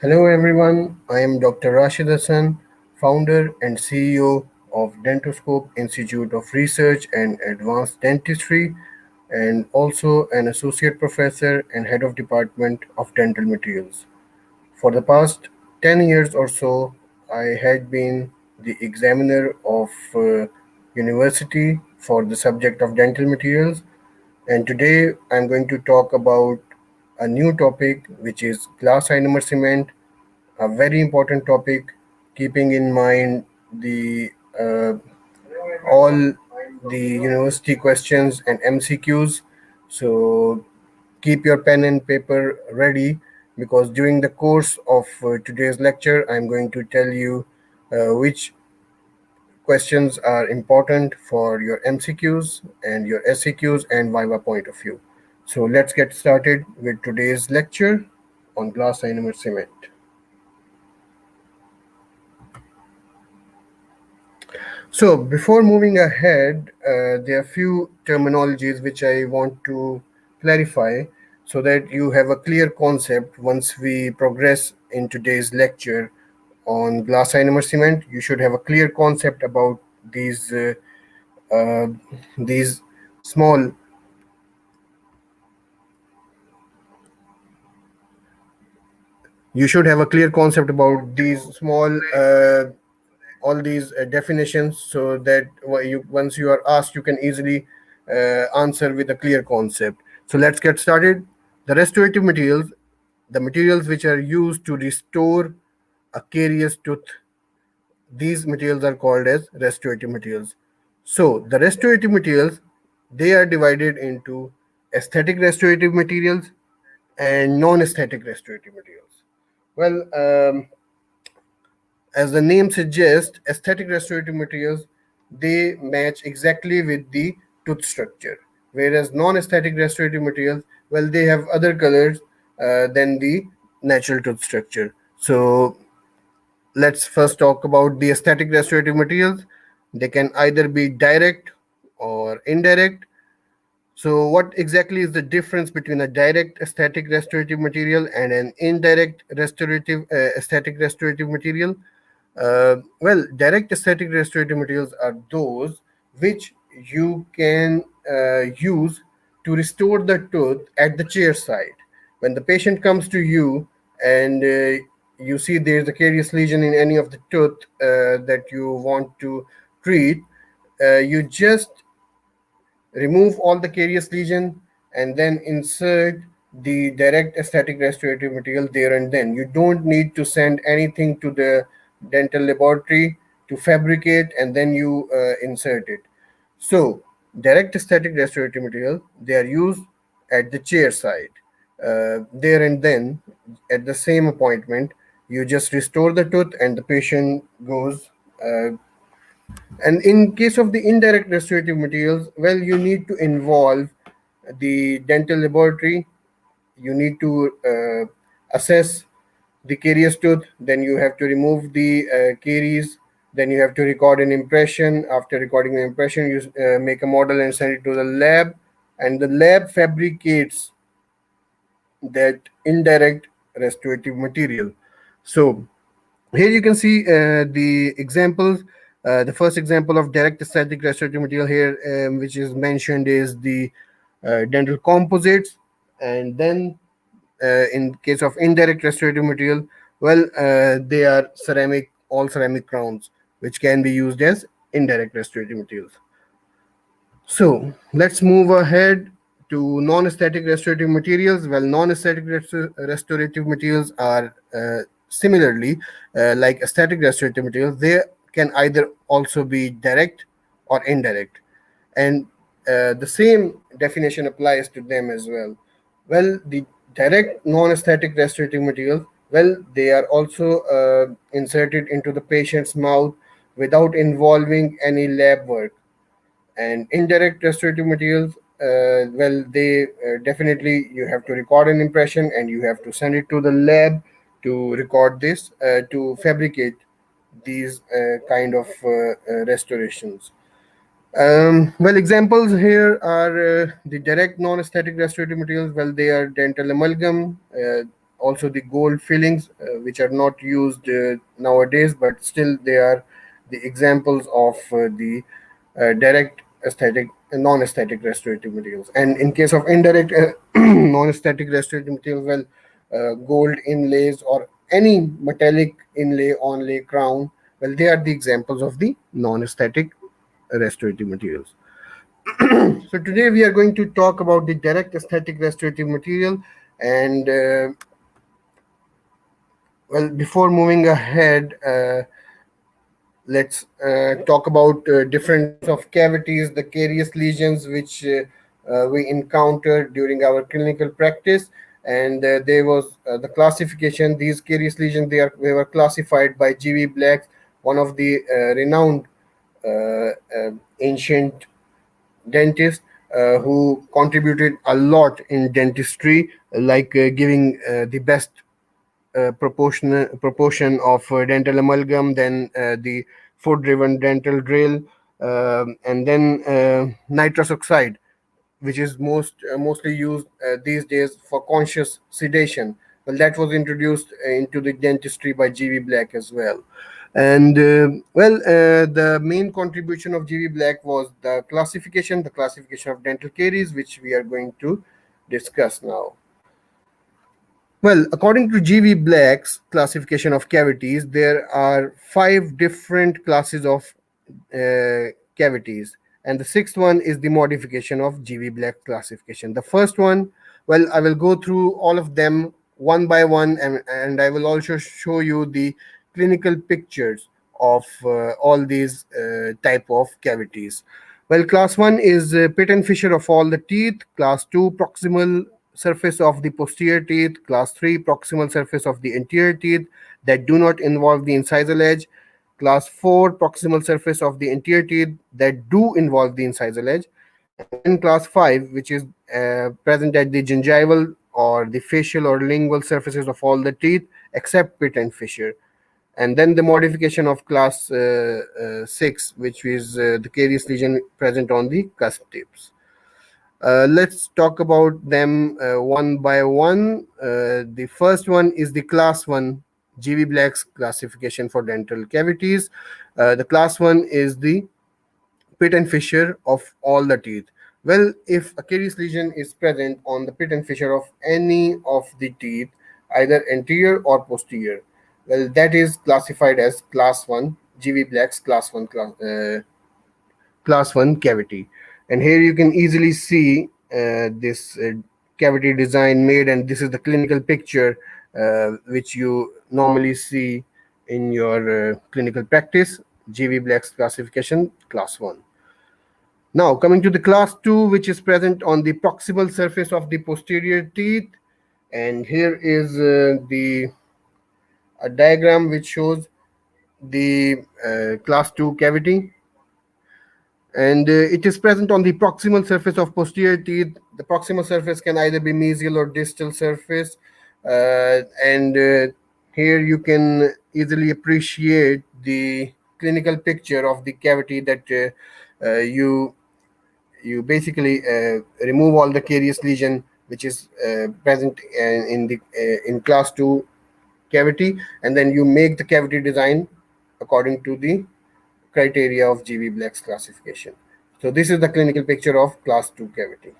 Hello everyone, I am Dr. Rashid Hassan, founder and CEO of DentoScope Institute of Research and Advanced Dentistry, and also an associate professor and head of department of dental materials. For the past 10 years or so, I had been the examiner of university for the subject of dental materials, and today I'm going to talk about a new topic which is glass ionomer cement, a very important topic, keeping in mind the all the university questions and MCQs. So keep your pen and paper ready because during the course of today's lecture, I'm going to tell you which questions are important for your MCQs and your SCQs and Viva point of view. So let's get started with today's lecture on glass ionomer cement. So before moving ahead, there are few terminologies which I want to clarify so that you have a clear concept once we progress in today's lecture on glass ionomer cement. You should have a clear concept about these uh, these small. You should have a clear concept about these small all these definitions so that once you are asked you can easily answer with a clear concept. So let's get started. The restorative materials, the materials which are used to restore a carious tooth, these materials are called as restorative materials. So the restorative materials, they are divided into aesthetic restorative materials and non-aesthetic restorative materials. Well, as the name suggests, aesthetic restorative materials, they match exactly with the tooth structure, whereas non-aesthetic restorative materials, well, they have other colors than the natural tooth structure. So let's first talk about the aesthetic restorative materials. They can either be direct or indirect. So, what exactly is the difference between a direct aesthetic restorative material and an indirect aesthetic restorative material? Well, direct aesthetic restorative materials are those which you can use to restore the tooth at the chair side. When the patient comes to you and you see there's a carious lesion in any of the tooth that you want to treat, you just remove all the carious lesion and then insert the direct aesthetic restorative material there and then. You don't need to send anything to the dental laboratory to fabricate and then you insert it. So direct aesthetic restorative material, they are used at the chair side. There and then at the same appointment, you just restore the tooth and the patient goes. And in case of the indirect restorative materials, well, you need to involve the dental laboratory. You need to assess the carious tooth. Then you have to remove the caries. Then you have to record an impression. After recording an impression, you make a model and send it to the lab. And the lab fabricates that indirect restorative material. So here you can see the examples. The first example of direct aesthetic restorative material here, which is mentioned, is the dental composites. And then, in case of indirect restorative material, well, they are all ceramic crowns, which can be used as indirect restorative materials. So let's move ahead to non-aesthetic restorative materials. Well, non-aesthetic restorative materials are similarly like aesthetic restorative materials. They can either also be direct or indirect, and the same definition applies to them as well. Well, the direct non-aesthetic restorative materials, well, they are also inserted into the patient's mouth without involving any lab work. And indirect restorative materials, well, they definitely, you have to record an impression and you have to send it to the lab to record this to fabricate these kind of restorations. Well, examples here are the direct non-aesthetic restorative materials. Well, they are dental amalgam, also the gold fillings, which are not used nowadays, but still they are the examples of the direct aesthetic and non-aesthetic restorative materials. And in case of indirect non-aesthetic restorative materials, well, gold inlays or any metallic inlay, onlay, crown, well, they are the examples of the non-aesthetic restorative materials. So today we are going to talk about the direct aesthetic restorative material. And well, before moving ahead, let's talk about different types of cavities, the carious lesions which we encounter during our clinical practice. And there was the classification. These carious lesions, they were classified by G.V. Black, one of the renowned ancient dentist who contributed a lot in dentistry, like giving the best proportion of dental amalgam, then the foot-driven dental drill, and then nitrous oxide, which is mostly used these days for conscious sedation. Well, that was introduced into the dentistry by G.V. Black as well. And the main contribution of G.V. Black was the classification of dental caries, which we are going to discuss now. Well, according to G.V. Black's classification of cavities, there are five different classes of cavities, and the sixth one is the modification of G.V. Black classification. The first one, well, I will go through all of them one by one, and I will also show you the clinical pictures of all these type of cavities. Well, class 1 is pit and fissure of all the teeth. Class 2, proximal surface of the posterior teeth. Class 3, proximal surface of the anterior teeth that do not involve the incisal edge. Class 4, proximal surface of the anterior teeth that do involve the incisal edge. And then class 5, which is present at the gingival or the facial or lingual surfaces of all the teeth except pit and fissure. And then the modification of class 6, which is the carious lesion present on the cusp tips. Let's talk about them one by one. The first one is the class 1 G.V. Black's classification for dental cavities. The class 1 is the pit and fissure of all the teeth. Well, if a carious lesion is present on the pit and fissure of any of the teeth, either anterior or posterior, well, that is classified as class 1, G.V. Black's class 1 cavity. And here you can easily see this cavity design made, and this is the clinical picture which you normally see in your clinical practice. G.V. Black's classification, class 1. Now, coming to the class 2, which is present on the proximal surface of the posterior teeth. And here is the a diagram which shows the class 2 cavity. And it is present on the proximal surface of posterior teeth. The proximal surface can either be mesial or distal surface. And here you can easily appreciate the clinical picture of the cavity that you basically remove all the carious lesion which is present in class 2 cavity, and then you make the cavity design according to the criteria of G.V. Black's classification. So this is the clinical picture of class 2 cavity.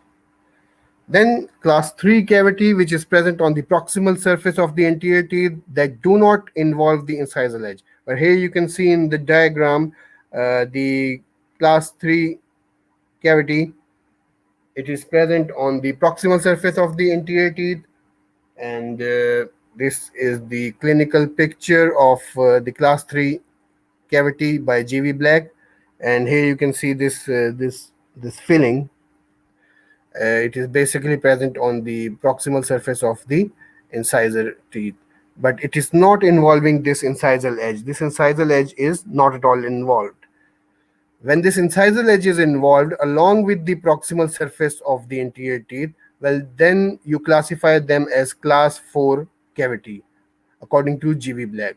Then class 3 cavity, which is present on the proximal surface of the anterior teeth that do not involve the incisal edge. But here you can see in the diagram the class 3 cavity. It is present on the proximal surface of the anterior teeth, and this is the clinical picture of the class 3 cavity by G.V. Black. And here you can see this filling. It is basically present on the proximal surface of the incisor teeth, but it is not involving this incisal edge. This incisal edge is not at all involved. When this incisal edge is involved along with the proximal surface of the anterior teeth, well, then you classify them as class 4 cavity according to G.V. Black.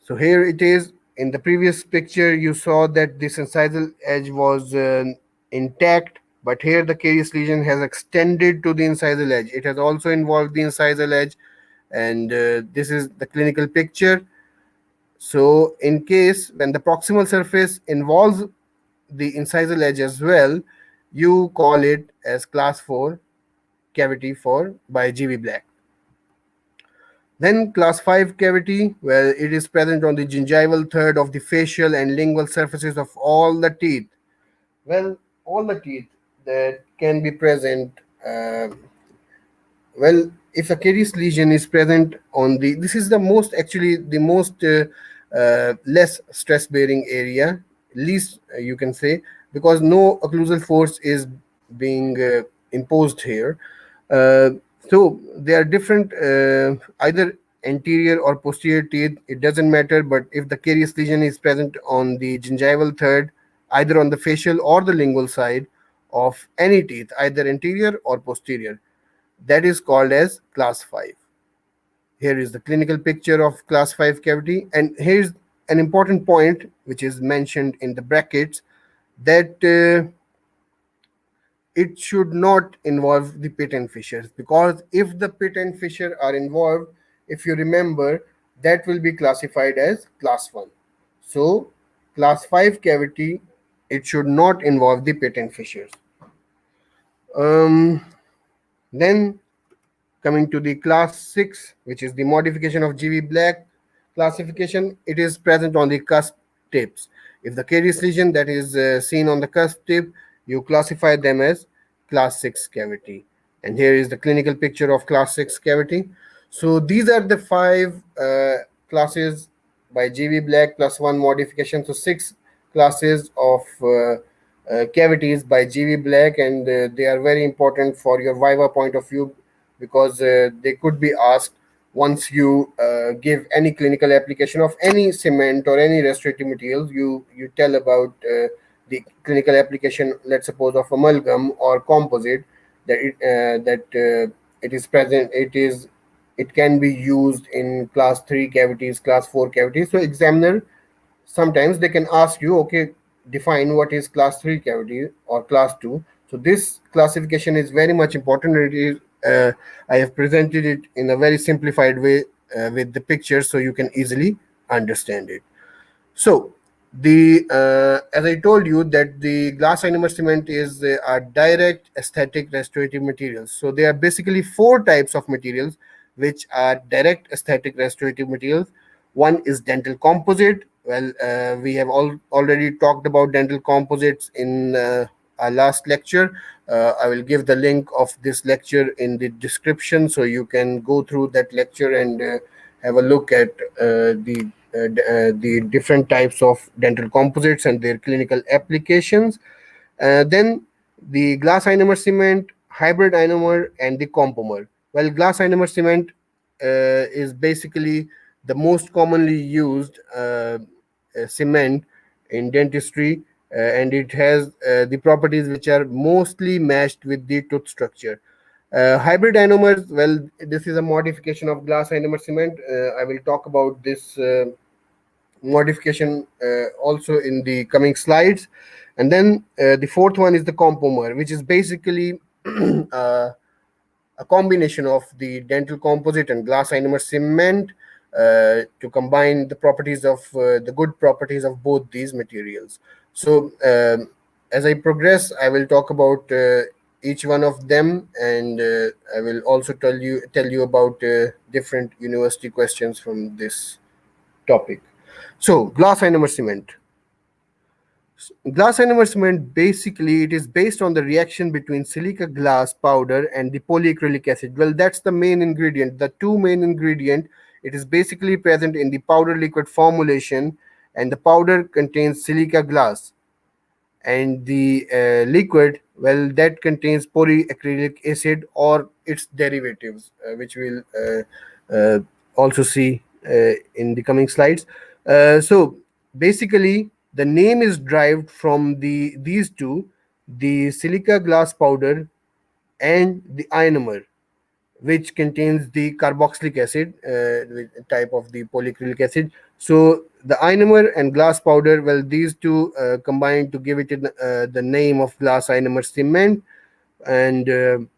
So here it is. In the previous picture, you saw that this incisal edge was intact, but here the carious lesion has extended to the incisal edge. It has also involved the incisal edge, and this is the clinical picture. So in case when the proximal surface involves the incisal edge as well, you call it as class 4 cavity for by GB Black. Then class 5 cavity, where it is present on the gingival third of the facial and lingual surfaces of all the teeth. Well, all the teeth that can be present, well, if a caries lesion is present on the, this is the most, actually the most less stress bearing area, least you can say, because no occlusal force is being imposed here. uh, so they are different, either anterior or posterior teeth, it doesn't matter, but if the caries lesion is present on the gingival third, either on the facial or the lingual side of any teeth, either anterior or posterior, that is called as class 5. Here is the clinical picture of class 5 cavity, and here's an important point which is mentioned in the brackets, that it should not involve the pit and fissures, because if the pit and fissure are involved, if you remember, that will be classified as class 1. So class 5 cavity, it should not involve the pit and fissures. Then coming to the class 6, which is the modification of GB Black classification, it is present on the cusp tips. If the caries lesion that is seen on the cusp tip, you classify them as class 6 cavity. And here is the clinical picture of class 6 cavity. So these are the 5 classes by GB Black plus 1 modification. So 6 classes of cavities by GB Black, and they are very important for your Viva point of view, because they could be asked once you give any clinical application of any cement or any restorative materials. You tell about the clinical application, let's suppose of amalgam or composite, that it is present, it can be used in class 3 cavities, class 4 cavities. So examiner, sometimes they can ask you, okay, define what is class 3 cavity or class 2. So this classification is very much important. It is, I have presented it in a very simplified way with the pictures, so you can easily understand it. So the as I told you that the glass ionomer cement is a direct aesthetic restorative materials. So there are basically 4 types of materials which are direct aesthetic restorative materials. One is dental composite. Well, we have already talked about dental composites in our last lecture. I will give the link of this lecture in the description, so you can go through that lecture and have a look at the different types of dental composites and their clinical applications. Then the glass ionomer cement, hybrid ionomer, and the compomer. Well, glass ionomer cement is basically the most commonly used cement in dentistry, and it has the properties which are mostly matched with the tooth structure. Hybrid ionomers, well, this is a modification of glass ionomer cement. I will talk about this modification also in the coming slides. And then the fourth one is the compomer, which is basically a combination of the dental composite and glass ionomer cement to combine the properties of the good properties of both these materials. So as I progress, I will talk about each one of them, and I will also tell you about different university questions from this topic. So glass ionomer cement. Glass ionomer cement, basically it is based on the reaction between silica glass powder and the polyacrylic acid. Well, that's the main ingredient, the two main ingredient. It is basically present in the powder liquid formulation, and the powder contains silica glass, and the liquid, well, that contains polyacrylic acid or its derivatives, which we'll uh, also see in the coming slides. So basically the name is derived from these two, the silica glass powder and the ionomer, which contains the carboxylic acid type of the polyacrylic acid. So the ionomer and glass powder, well, these two combine to give it the name of glass ionomer cement. And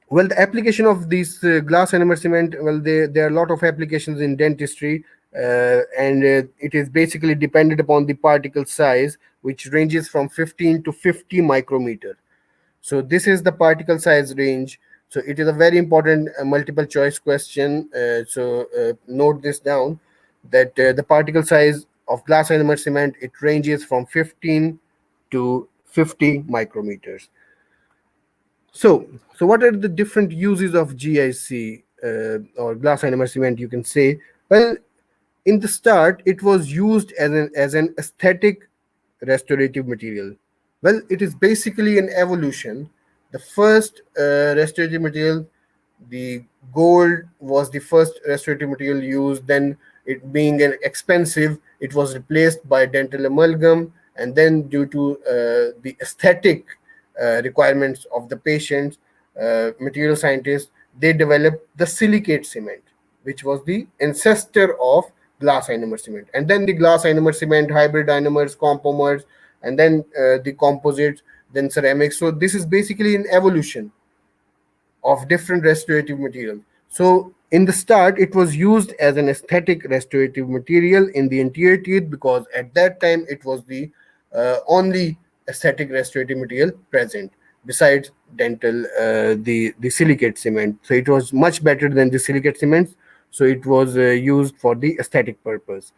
Well, the application of this glass ionomer cement, well, there are a lot of applications in dentistry, and it is basically dependent upon the particle size, which ranges from 15 to 50 micrometer. So this is the particle size range. So it is a very important multiple choice question. Note this down, that the particle size of glass ionomer cement, it ranges from 15 to 50 micrometers. So what are the different uses of GIC, or glass ionomer cement? You can say, well, in the start, it was used as an aesthetic restorative material. Well, it is basically an evolution. The first restorative material, the gold, was the first restorative material used. Then, it being an expensive, it was replaced by dental amalgam, and then due to the aesthetic requirements of the patients, material scientists, they developed the silicate cement, which was the ancestor of glass ionomer cement. And then the glass ionomer cement, hybrid ionomers, compomers, and then the composites, then ceramics. So this is basically an evolution of different restorative materials. So in the start, it was used as an aesthetic restorative material in the anterior teeth, because at that time it was the only aesthetic restorative material present besides dental, the silicate cement. So it was much better than the silicate cements. So it was used for the aesthetic purpose.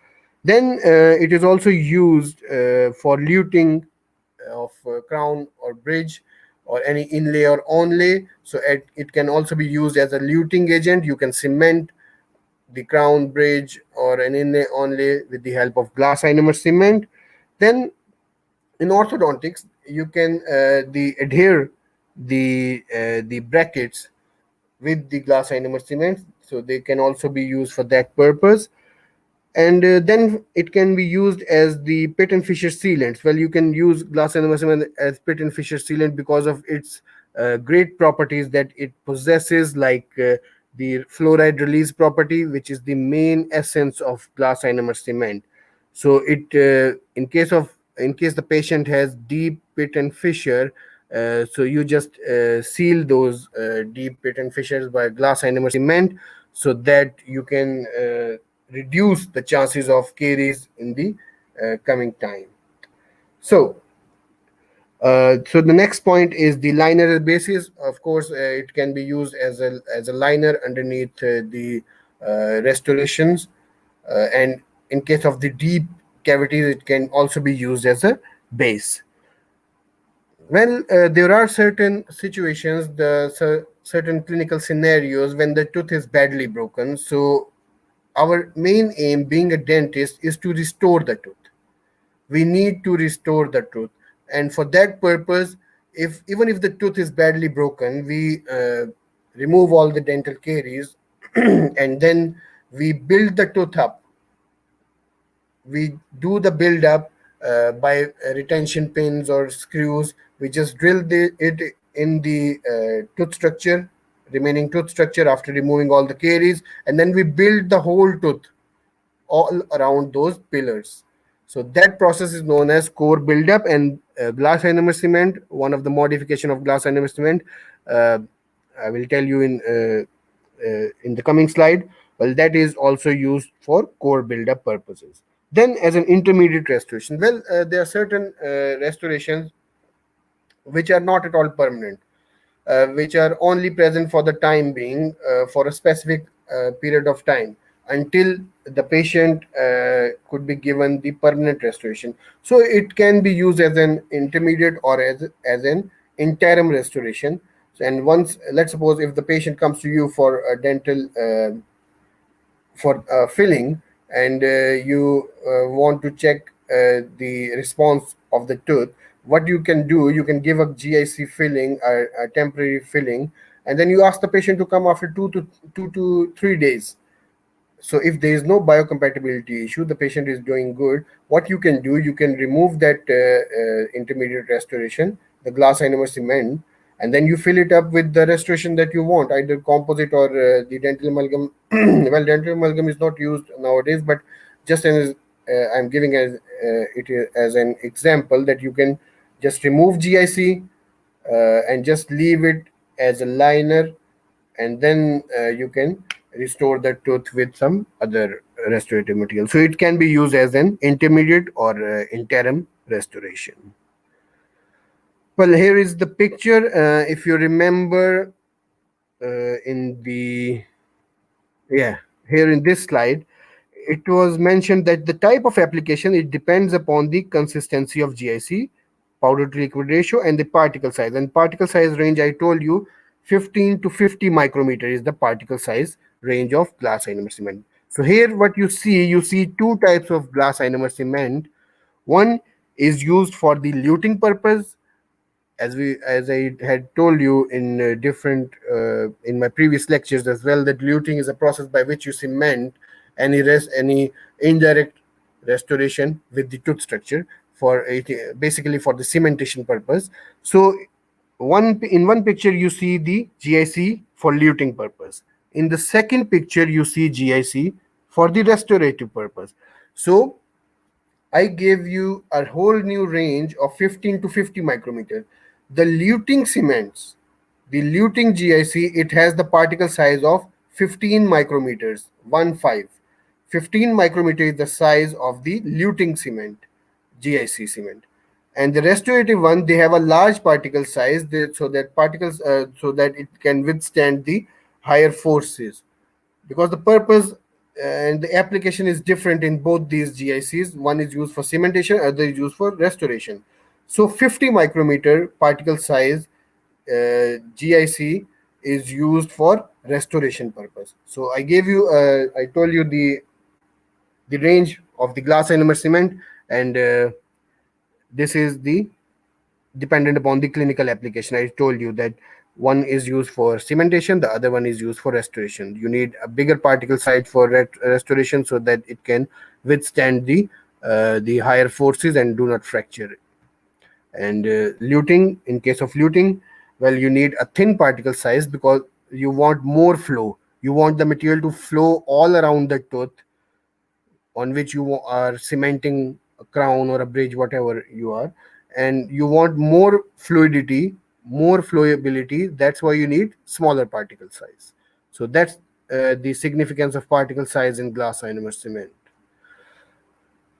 Then it is also used for luting of crown or bridge, or any inlay or onlay. So it can also be used as a luting agent. You can cement the crown, bridge, or an inlay onlay with the help of glass ionomer cement. Then in orthodontics, you can the adhere the brackets with the glass ionomer cement. So they can also be used for that purpose. And then it can be used as the pit and fissure sealants. Well, you can use glass ionomer cement as pit and fissure sealant because of its great properties that it possesses, like the fluoride release property, which is the main essence of glass ionomer cement. So in case the patient has deep pit and fissure, so you just seal those deep pit and fissures by glass ionomer cement, so that you can reduce the chances of caries in the coming time. So the next point is the liner basis. Of course, it can be used as a liner underneath the restorations, and in case of the deep cavities, it can also be used as a base. Well, there are certain situations, certain clinical scenarios when the tooth is badly broken. So our main aim, being a dentist, is to restore the tooth. We need to restore the tooth, and for that purpose, if even if the tooth is badly broken, we remove all the dental caries and then we build the tooth up. We do the build up by retention pins or screws. We just drill it in the tooth structure, remaining tooth structure, after removing all the caries, and then we build the whole tooth all around those pillars. So that process is known as core buildup. And glass ionomer cement, one of the modification of glass ionomer cement, uh, I will tell you in the coming slide. Well, that is also used for core buildup purposes. Then, as an intermediate restoration, well, there are certain restorations which are not at all permanent, which are only present for the time being, for a specific period of time, until the patient could be given the permanent restoration. So it can be used as an intermediate or as an interim restoration. And once, let's suppose, if the patient comes to you for a dental for filling, and you want to check the response of the tooth, what you can do, you can give a GIC filling, a temporary filling, and then you ask the patient to come after 2 to 3 days. So if there is no biocompatibility issue, the patient is doing good, what you can do, you can remove that intermediate restoration, the glass ionomer cement, and then you fill it up with the restoration that you want, either composite or the dental amalgam. Well, dental amalgam is not used nowadays, but just as I'm giving as an example, that you can just remove GIC and just leave it as a liner, and then you can restore the tooth with some other restorative material. So it can be used as an intermediate or interim restoration. Well, here is the picture. If you remember, in the yeah, here in this slide, it was mentioned that the type of application, it depends upon the consistency of GIC, powder to liquid ratio, and the particle size. And particle size range, I told you, 15 to 50 micrometer is the particle size range of glass ionomer cement. So here what you see two types of glass ionomer cement. One is used for the luting purpose, as I had told you in different in my previous lectures as well, that luting is a process by which you cement any indirect restoration with the tooth structure for it, basically for the cementation purpose. So one picture you see the GIC for luting purpose. In the second picture you see GIC for the restorative purpose. So I gave you a whole new range of 15 to 50 micrometer. The luting cements, the luting GIC, it has the particle size of 15 micrometers, 1 5. 15 micrometer is the size of the luting cement, GIC cement. And the restorative one, they have a large particle size, so that particles, so that it can withstand the higher forces, because the purpose and the application is different in both these GICs. One is used for cementation, other is used for restoration. So 50 micrometer particle size GIC is used for restoration purpose. So I told you the range of the glass ionomer cement, and this is the dependent upon the clinical application. I told you that one is used for cementation, the other one is used for restoration. You need a bigger particle size for restoration so that it can withstand the higher forces and do not fracture. And luting, in case of luting, well, you need a thin particle size because you want more flow. You want the material to flow all around the tooth on which you are cementing a crown or a bridge, whatever you are, and you want more fluidity, more flowability. That's why you need smaller particle size. So that's the significance of particle size in glass ionomer cement.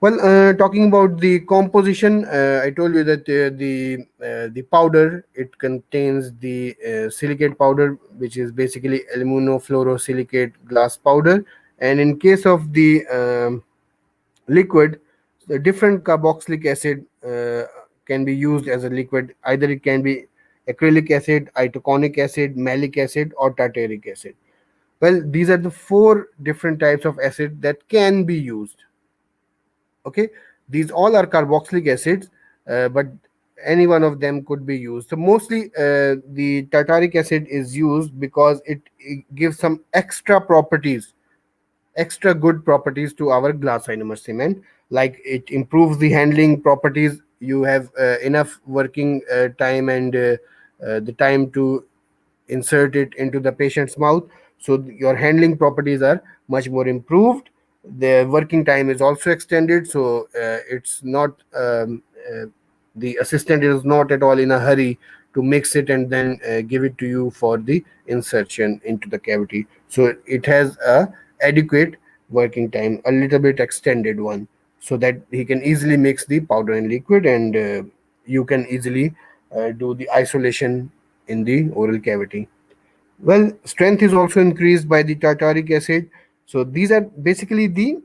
Well, talking about the composition, I told you that the powder, it contains the silicate powder, which is basically aluminofluorosilicate glass powder. And in case of the liquid, the different carboxylic acid can be used as a liquid. Either it can be acrylic acid, itaconic acid, malic acid, or tartaric acid. Well, these are the four different types of acid that can be used. Okay, these all are carboxylic acids, but any one of them could be used. So mostly the tartaric acid is used because it gives some extra good properties to our glass ionomer cement. Like, it improves the handling properties. You have enough working time and the time to insert it into the patient's mouth, so your handling properties are much more improved. The working time is also extended, so it's not the assistant is not at all in a hurry to mix it and then give it to you for the insertion into the cavity. So it has a adequate working time, a little bit extended one, so that he can easily mix the powder and liquid, and you can easily do the isolation in the oral cavity. Well, strength is also increased by the tartaric acid. So these are basically the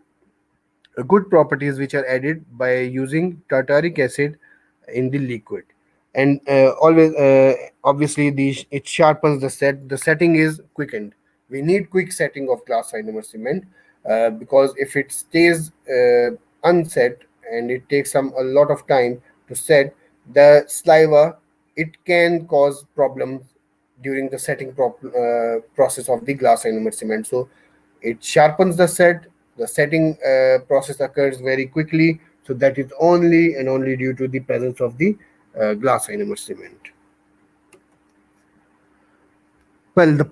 good properties which are added by using tartaric acid in the liquid. And always obviously it sharpens the set. The setting is quickened. We need quick setting of glass ionomer cement, because if it stays unset and it takes a lot of time to set, the saliva, it can cause problems during the process of the glass ionomer cement. So it sharpens the set. The setting process occurs very quickly. So that is only and only due to the presence of the glass ionomer cement. Well, the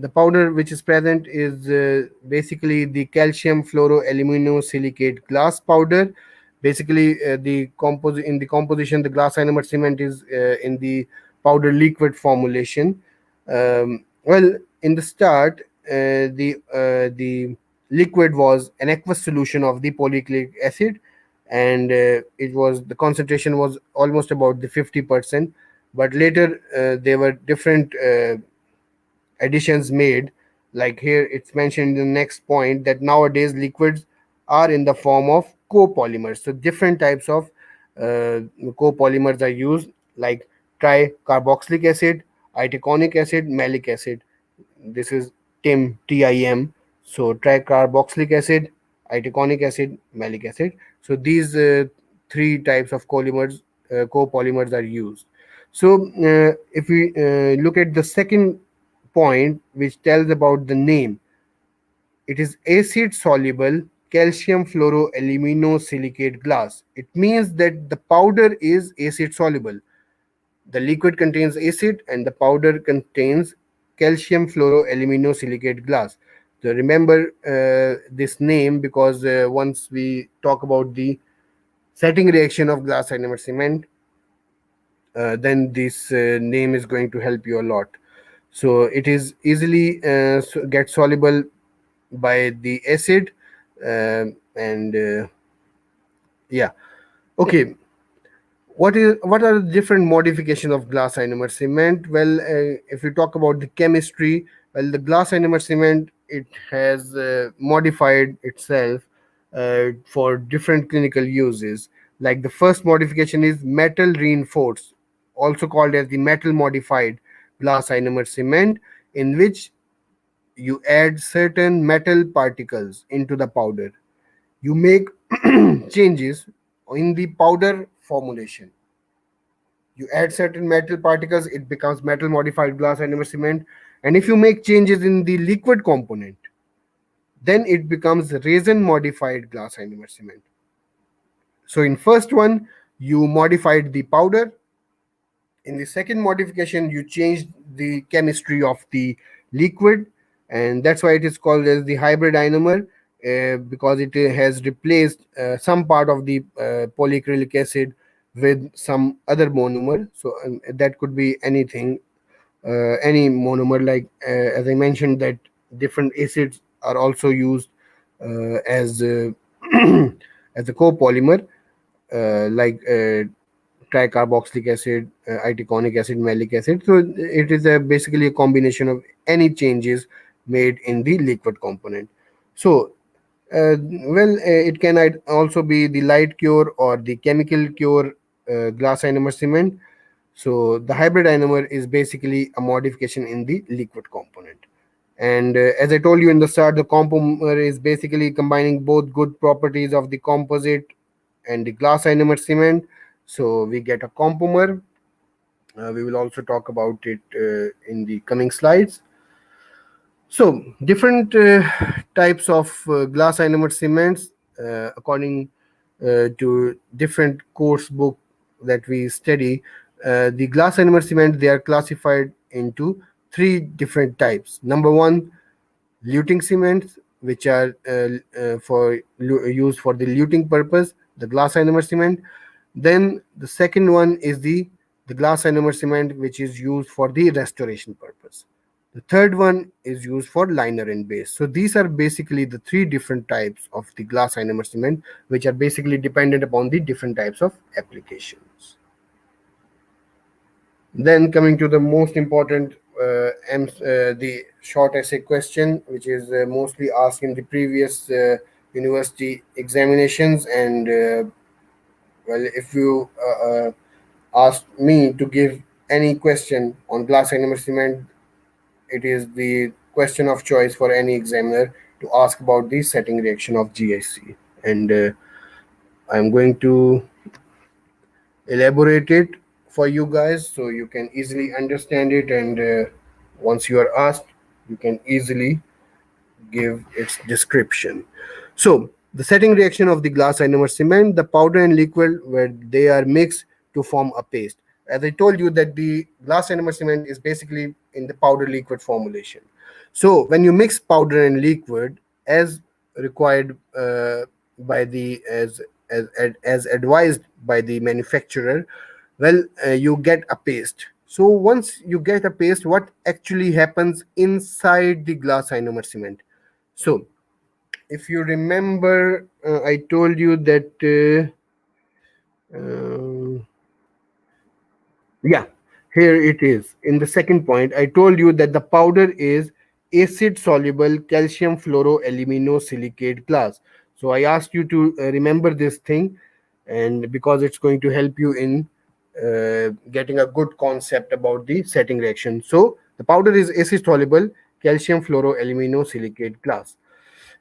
powder which is present is basically the calcium fluoroaluminosilicate glass powder. Basically, in the composition, the glass ionomer cement is in the powder liquid formulation. Well, in the start, the liquid was an aqueous solution of the polyclic acid, and it was the concentration was almost about the 50%. But later, there were different additions made. Like here, it's mentioned in the next point that nowadays liquids are in the form of copolymers. So different types of copolymers are used, like tricarboxylic acid, itaconic acid, malic acid. This is TIM. So tricarboxylic acid, itaconic acid, malic acid. So these three types of copolymers are used. So if we look at the second point, which tells about the name, it is acid soluble calcium fluoroaluminosilicate glass. It means that the powder is acid soluble. The liquid contains acid and the powder contains calcium fluoroaluminosilicate glass. So remember this name, because once we talk about the setting reaction of glass ionomer cement, then this name is going to help you a lot. So it is easily get soluble by the acid, and yeah. Okay, what are the different modifications of glass ionomer cement? Well, if you talk about the chemistry, well, the glass ionomer cement, it has modified itself for different clinical uses. Like the first modification is metal reinforced, also called as the metal modified glass ionomer cement, in which you add certain metal particles into the powder. You make changes in the powder formulation. You add certain metal particles, it becomes metal modified glass ionomer cement. And if you make changes in the liquid component, then it becomes resin modified glass ionomer cement. So in first one, you modified the powder. In the second modification, you changed the chemistry of the liquid, and that's why it is called as the hybrid ionomer, because it has replaced some part of the polyacrylic acid with some other monomer. So that could be anything, any monomer. Like as I mentioned, that different acids are also used as as a copolymer, like tricarboxylic acid, itaconic acid, malic acid. So it is basically a combination of any changes made in the liquid component. So, it can also be the light cure or the chemical cure glass ionomer cement. So the hybrid ionomer is basically a modification in the liquid component. And as I told you in the start, the compomer is basically combining both good properties of the composite and the glass ionomer cement. So we get a compomer. We will also talk about it in the coming slides. So different types of glass ionomer cements, according to different course book that we study, the glass ionomer cement, they are classified into three different types. Number one, luting cements, which are used for the luting purpose, the glass ionomer cement. Then the second one is the glass ionomer cement, which is used for the restoration purpose. The third one is used for liner and base. So these are basically the three different types of the glass ionomer cement, which are basically dependent upon the different types of applications. Then coming to the most important, the short essay question, which is mostly asked in the previous university examinations. And well, if you asked me to give any question on glass ionomer cement, it is the question of choice for any examiner to ask about the setting reaction of GIC. And I'm going to elaborate it for you guys so you can easily understand it. And once you are asked, you can easily give its description. So the setting reaction of the glass ionomer cement, the powder and liquid, where they are mixed to form a paste. As I told you that the glass ionomer cement is basically in the powder liquid formulation. So when you mix powder and liquid as required by the as advised by the manufacturer, well, you get a paste. So once you get a paste, what actually happens inside the glass ionomer cement? So if you remember, I told you that yeah, here it is. In the second point, I told you that the powder is acid soluble calcium fluoroaluminosilicate glass. So I asked you to remember this thing, and because it's going to help you in getting a good concept about the setting reaction. So the powder is acid soluble calcium fluoroaluminosilicate glass.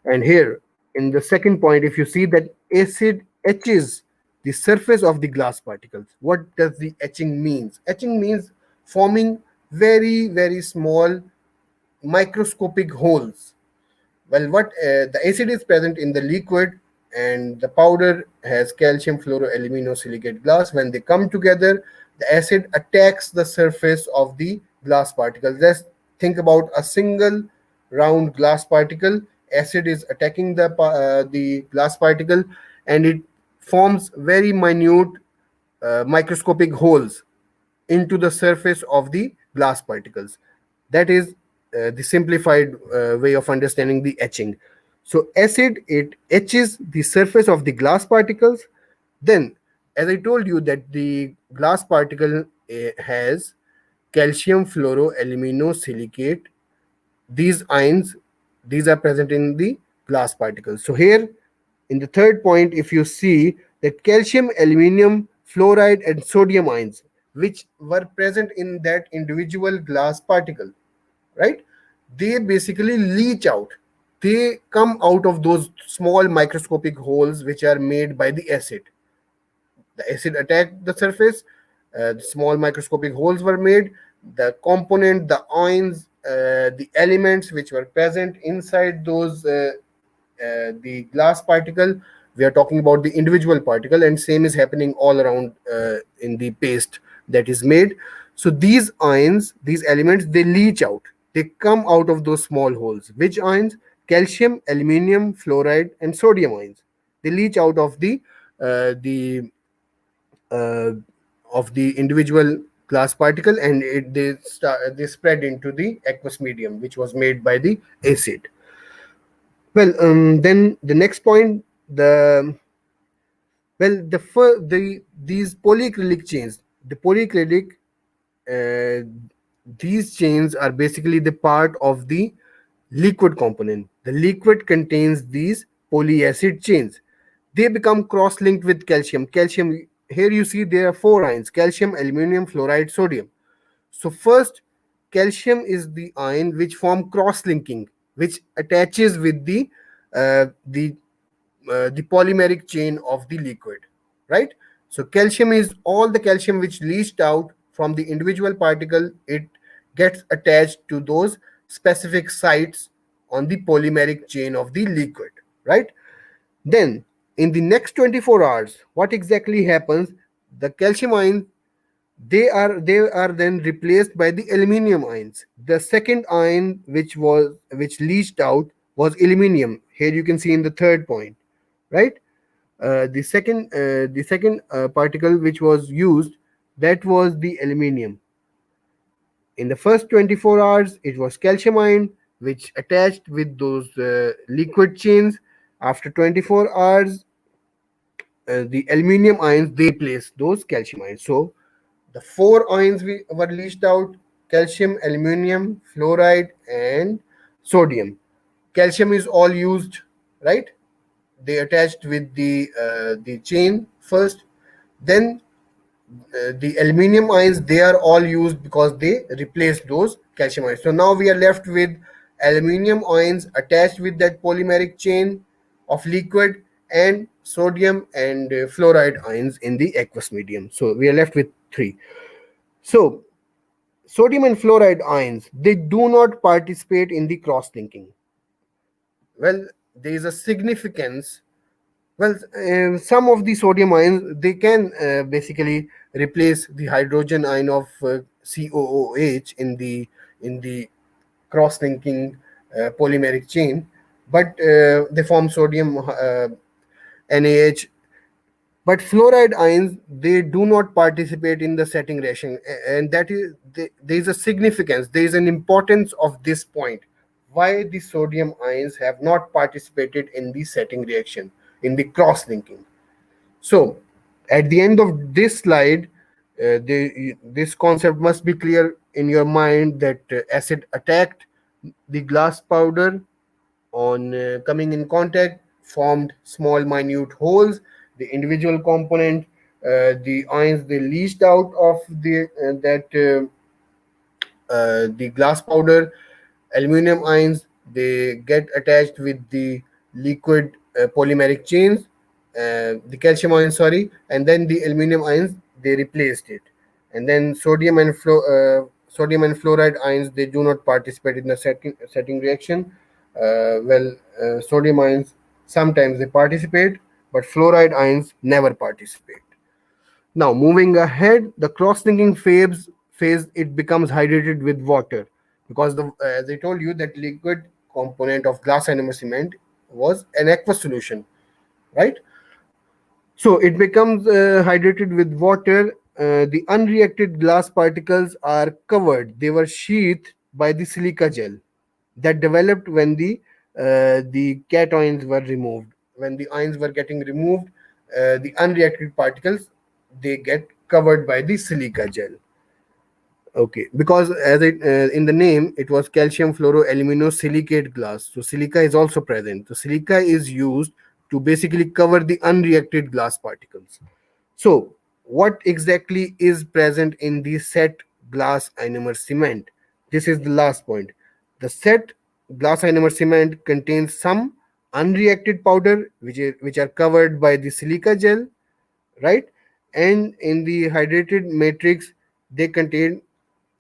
And here in the second point, if you see that acid etches the surface of the glass particles. What does the etching means? Etching means forming very, very small microscopic holes. Well, what the acid is present in the liquid and the powder has calcium fluoroaluminosilicate glass. When they come together, the acid attacks the surface of the glass particle. Just think about a single round glass particle. Acid is attacking the glass particle, and it forms very minute microscopic holes into the surface of the glass particles. That is the simplified way of understanding the etching. So acid, it etches the surface of the glass particles. Then, as I told you, that the glass particle has calcium fluoroaluminosilicate. These ions, these are present in the glass particles. So here in the third point, if you see that calcium, aluminum, fluoride, and sodium ions, which were present in that individual glass particle, right? They basically leach out. They come out of those small microscopic holes which are made by the acid. The acid attacked the surface, the small microscopic holes were made. The component, the ions, the elements which were present inside those the glass particle, we are talking about the individual particle, and same is happening all around in the paste that is made. So these ions, these elements, they leach out. They come out of those small holes. Which ions? Calcium, aluminium, fluoride, and sodium ions. They leach out uh, of the individual glass particle, and they spread into the aqueous medium which was made by the acid. Well, then the next point, these polyacrylic chains, the polyacrylic, uh, these chains are basically the part of the liquid component. The liquid contains these polyacid chains. They become cross-linked with calcium. Calcium, here you see there are four ions: calcium, aluminum, fluoride, sodium. So first, calcium is the ion which form cross-linking, which attaches with the polymeric chain of the liquid, right? So calcium is all the calcium which leached out from the individual particle. It gets attached to those specific sites on the polymeric chain of the liquid, right? Then in the next 24 hours, what exactly happens? The calcium ions, they are then replaced by the aluminium ions. The second ion which leached out was aluminium. Here you can see in the third point, right? The second particle which was used, that was the aluminium. In the first 24 hours, it was calcium ion which attached with those liquid chains. After 24 hours, the aluminium ions, they replace those calcium ions. So the four ions were leached out: calcium, aluminium, fluoride, and sodium. Calcium is all used, right? They attached with the chain first. Then the aluminium ions, they are all used because they replaced those calcium ions. So now we are left with aluminium ions attached with that polymeric chain of liquid, and sodium and fluoride ions in the aqueous medium. So we are left with three. So sodium and fluoride ions, they do not participate in the cross linking. Well, there is a significance. Well, some of the sodium ions, they can basically replace the hydrogen ion of COOH in the cross-linking polymeric chain, but they form sodium NaH But fluoride ions, they do not participate in the setting reaction, and that is there is a significance, there is an importance of this point, why the sodium ions have not participated in the setting reaction, in the cross linking. So at the end of this slide, this concept must be clear in your mind, that acid attacked the glass powder on coming in contact, formed small minute holes. The individual component, the ions, they leached out of the glass powder. Aluminum ions, they get attached with the liquid polymeric chains, the calcium ions, sorry, and then the aluminum ions, they replaced it. And then sodium and fluoride ions, they do not participate in the setting reaction. Sodium ions, sometimes they participate, but fluoride ions never participate. Now, moving ahead, the cross-linking phase, it becomes hydrated with water, because as I told you, that liquid component of glass ionomer cement was an aqueous solution, right? So it becomes hydrated with water. The unreacted glass particles are covered. They were sheathed by the silica gel that developed when the cations were removed. When the ions were getting removed, the unreacted particles, they get covered by the silica gel. Okay, because as it in the name, it was calcium fluoroaluminosilicate glass. So silica is also present. So silica is used to basically cover the unreacted glass particles. So what exactly is present in the set glass ionomer cement? This is the last point. The set glass ionomer cement contains some unreacted powder, which are covered by the silica gel, right? And in the hydrated matrix, they contain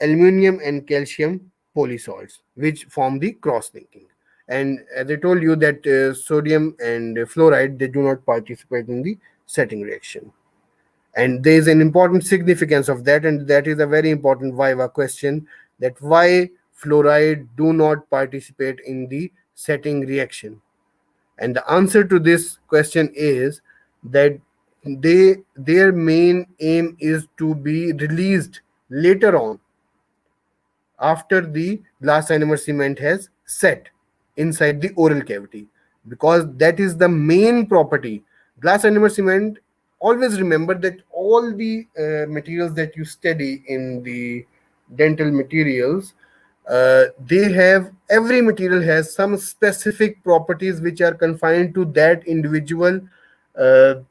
aluminum and calcium polysalts, which form the cross linking. And as I told you, that sodium and fluoride, they do not participate in the setting reaction. And there is an important significance of that, and that is a very important viva question, that why fluoride do not participate in the setting reaction. And the answer to this question is that their main aim is to be released later on, after the glass ionomer cement has set inside the oral cavity, because that is the main property. Glass ionomer cement, always remember that all the materials that you study in the dental materials, they have, every material has some specific properties which are confined to that individual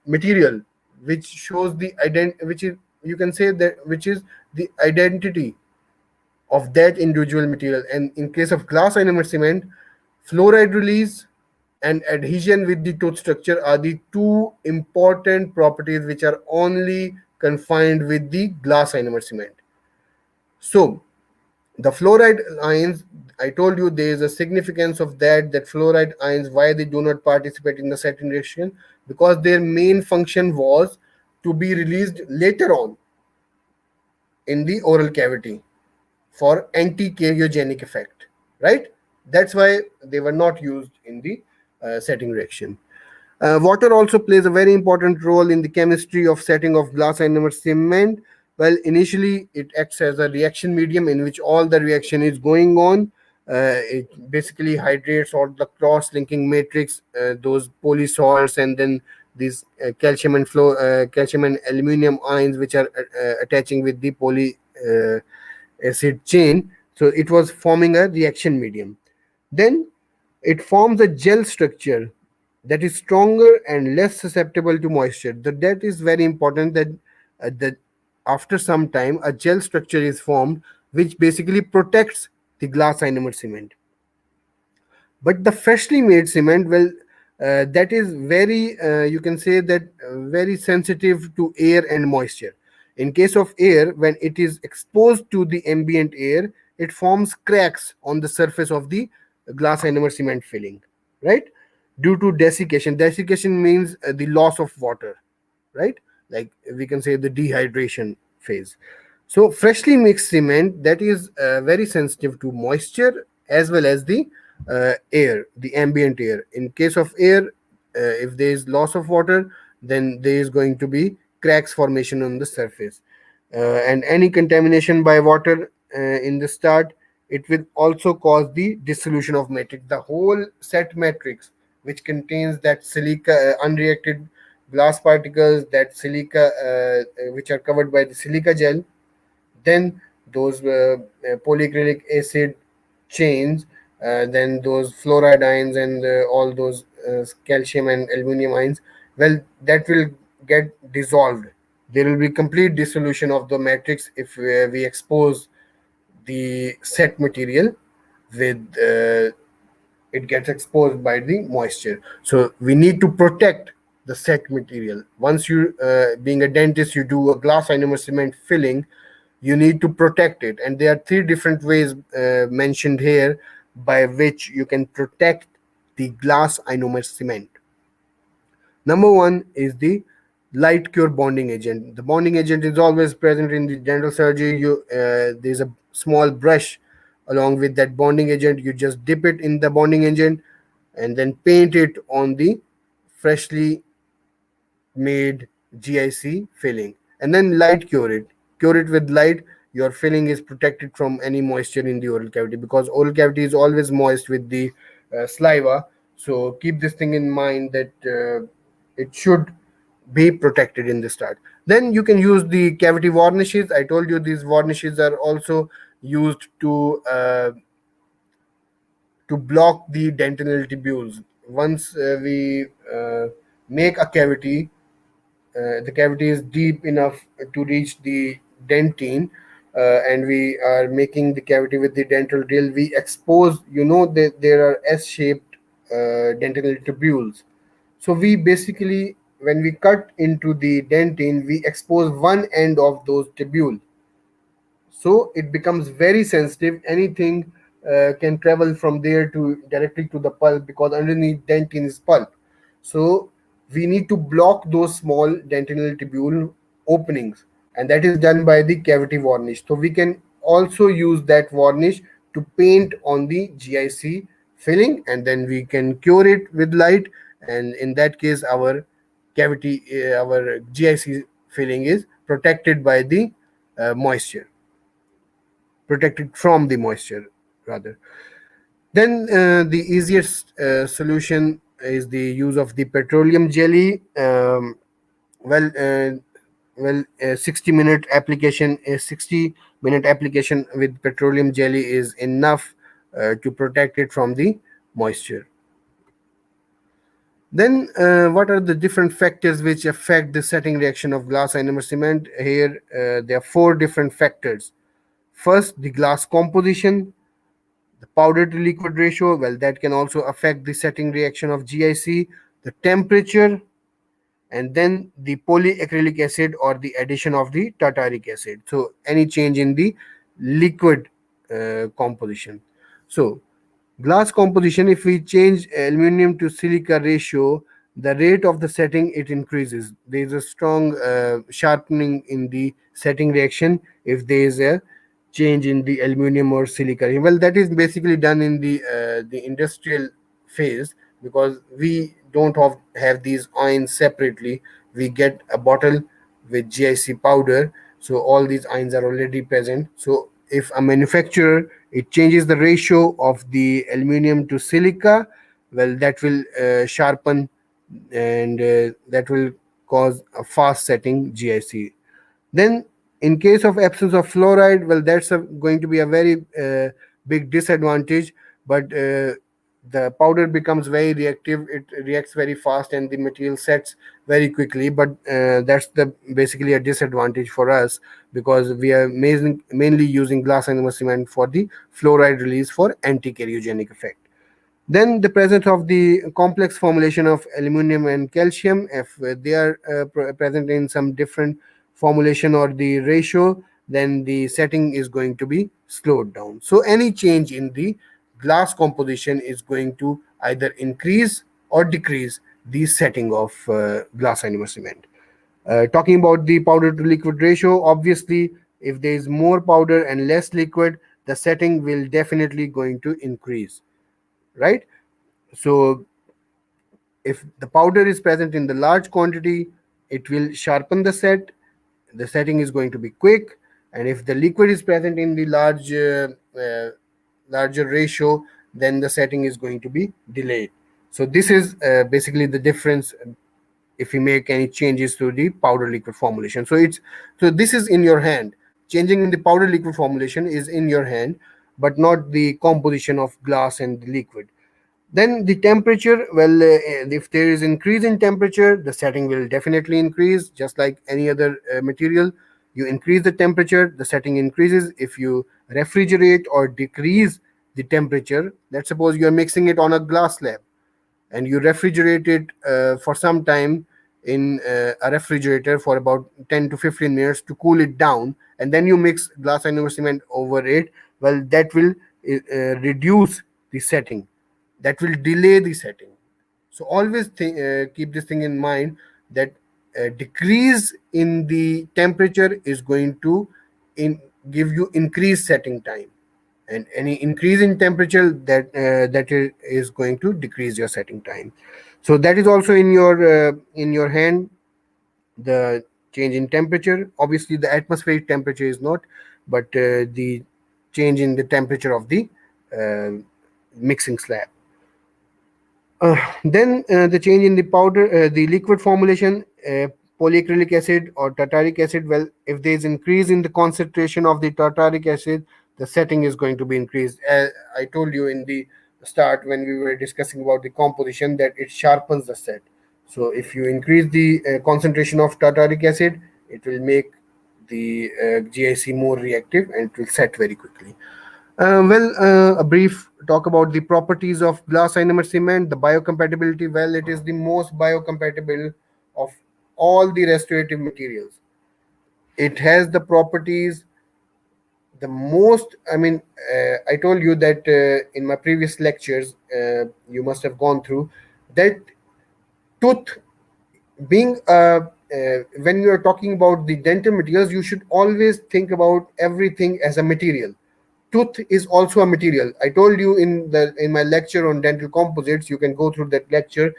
material, which shows the which is, you can say that, which is the identity of that individual material. And in case of glass ionomer cement, fluoride release and adhesion with the tooth structure are the two important properties which are only confined with the glass ionomer cement. So the fluoride ions, I told you there is a significance of that fluoride ions, why they do not participate in the setting reaction, because their main function was to be released later on in the oral cavity for anti-karyogenic effect, right? That's why they were not used in the setting reaction. Water also plays a very important role in the chemistry of setting of glass ionomer cement. Well, initially it acts as a reaction medium in which all the reaction is going on. It basically hydrates all the cross-linking matrix, those polysalts, and then these calcium and aluminum ions, which are attaching with the poly acid chain. So it was forming a reaction medium. Then it forms a gel structure that is stronger and less susceptible to moisture. That is very important, that after some time a gel structure is formed which basically protects the glass ionomer cement. But the freshly made cement, well, that is very, you can say that, very sensitive to air and moisture. In case of air, when it is exposed to the ambient air, it forms cracks on the surface of the glass ionomer cement filling, right? Due to desiccation. Desiccation means the loss of water, right? Like we can say the dehydration phase. So freshly mixed cement, that is very sensitive to moisture as well as the air, the ambient air. In case of air, if there is loss of water, then there is going to be cracks formation on the surface. And any contamination by water in the start, it will also cause the dissolution of matrix. The whole set matrix, which contains that silica, unreacted glass particles, that silica, which are covered by the silica gel, then those polyacrylic acid chains, then those fluoride ions and all those calcium and aluminum ions, well, that will get dissolved. There will be complete dissolution of the matrix if we expose the set material with it gets exposed by the moisture. So we need to protect the set material. Once you, being a dentist, you do a glass ionomer cement filling, you need to protect it. And there are three different ways mentioned here by which you can protect the glass ionomer cement. Number one is the light cure bonding agent. The bonding agent is always present in the dental surgery. There's a small brush along with that bonding agent. You just dip it in the bonding agent and then paint it on the freshly made GIC filling, and then light cure it. Cure it with light. Your filling is protected from any moisture in the oral cavity, because oral cavity is always moist with the saliva. So keep this thing in mind that it should be protected in the start. Then you can use the cavity varnishes. I told you these varnishes are also used to block the dentinal tubules. Once we make a cavity, the cavity is deep enough to reach the dentine, and we are making the cavity with the dental drill. We expose, that there are S-shaped dental tubules. So we basically, when we cut into the dentine, we expose one end of those tubule, so it becomes very sensitive. Anything can travel from there to directly to the pulp, because underneath dentine is pulp. So we need to block those small dentinal tubule openings, and that is done by the cavity varnish. So we can also use that varnish to paint on the GIC filling, and then we can cure it with light, and in that case our cavity, our GIC filling is protected by the moisture, protected from the moisture rather. Then the easiest solution is the use of the petroleum jelly. Well, 60-minute application, a 60-minute application with petroleum jelly is enough to protect it from the moisture. Then, what are the different factors which affect the setting reaction of glass ionomer cement? Here, there are four different factors. First, the glass composition, the powder to liquid ratio, well, that can also affect the setting reaction of GIC, the temperature, and then the polyacrylic acid or the addition of the tartaric acid. So, any change in the liquid composition. So, glass composition, if we change aluminum to silica ratio, the rate of the setting it increases. There is a strong sharpening in the setting reaction if there is a change in the aluminum or silica. Well, that is basically done in the industrial phase, because we don't have these ions separately. We get a bottle with GIC powder, so all these ions are already present. So if a manufacturer it changes the ratio of the aluminum to silica, well, that will sharpen, and that will cause a fast setting GIC. Then, in case of absence of fluoride, well, that's going to be a very big disadvantage. But the powder becomes very reactive; it reacts very fast, and the material sets very quickly. But that's the basically a disadvantage for us, because we are mainly using glass ionomer cement for the fluoride release for anti-carcinogenic effect. Then the presence of the complex formulation of aluminum and calcium, if they are present in some different formulation or the ratio, then the setting is going to be slowed down. So any change in the glass composition is going to either increase or decrease the setting of glass ionomer cement. Talking about the powder to liquid ratio, obviously, if there is more powder and less liquid, the setting will definitely going to increase, right? So If the powder is present in the large quantity, it will sharpen the setting is going to be quick. And if the liquid is present in the larger ratio, then the setting is going to be delayed. So this is basically the difference if you make any changes to the powder liquid formulation. So this is in your hand. Changing in the powder liquid formulation is in your hand, but not the composition of glass and the liquid. Then the temperature, well, if there is increase in temperature, the setting will definitely increase, just like any other material. You increase the temperature, the setting increases. If you refrigerate or decrease the temperature, let's suppose you are mixing it on a glass slab and you refrigerate it for some time in a refrigerator for about 10 to 15 minutes to cool it down, and then you mix glass ionomer cement over it, well, that will reduce the setting, that will delay the setting. So always keep this thing in mind, that decrease in the temperature is going to in, give you increased setting time, and any increase in temperature is going to decrease your setting time. So that is also in your hand, the change in temperature. Obviously the atmospheric temperature is not, but the change in the temperature of the uh, mixing slab. Then the change in the the liquid formulation, polyacrylic acid or tartaric acid. Well, if there is increase in the concentration of the tartaric acid, the setting is going to be increased. As I told you in the start when we were discussing about the composition, that it sharpens the set. So if you increase the concentration of tartaric acid, it will make the GIC more reactive and it will set very quickly. A brief talk about the properties of glass ionomer cement. The biocompatibility, well, it is the most biocompatible of all the restorative materials. It has the properties the most. I mean, I told you that in my previous lectures, you must have gone through that tooth being when you are talking about the dental materials, you should always think about everything as a material. Tooth is also a material. I told you in my lecture on dental composites, you can go through that lecture,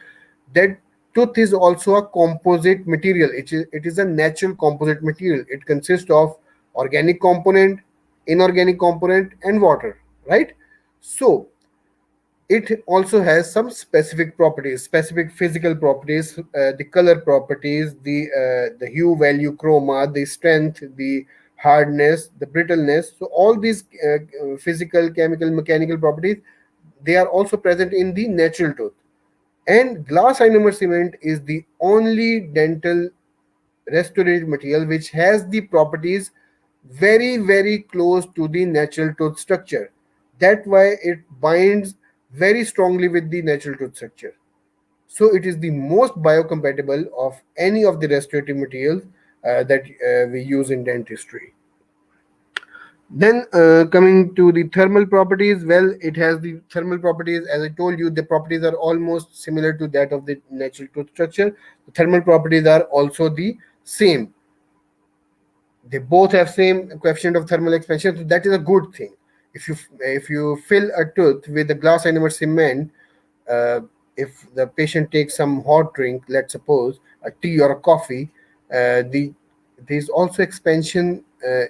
that tooth is also a composite material. It is a natural composite material. It consists of organic component, inorganic component, and water, right? So it also has some specific properties, specific physical properties, the color properties, the hue, value, chroma, the strength, the hardness, the brittleness. So all these physical, chemical, mechanical properties, they are also present in the natural tooth. And glass ionomer cement is the only dental restorative material which has the properties very very close to the natural tooth structure. That's why it binds very strongly with the natural tooth structure. So it is the most biocompatible of any of the restorative materials that we use in dentistry. Then coming to the thermal properties, well, it has the thermal properties. As I told you, the properties are almost similar to that of the natural tooth structure. The thermal properties are also the same. They both have same coefficient of thermal expansion, so that is a good thing. If you fill a tooth with a glass ionomer cement, uh, if the patient takes some hot drink, let's suppose a tea or a coffee, there's also expansion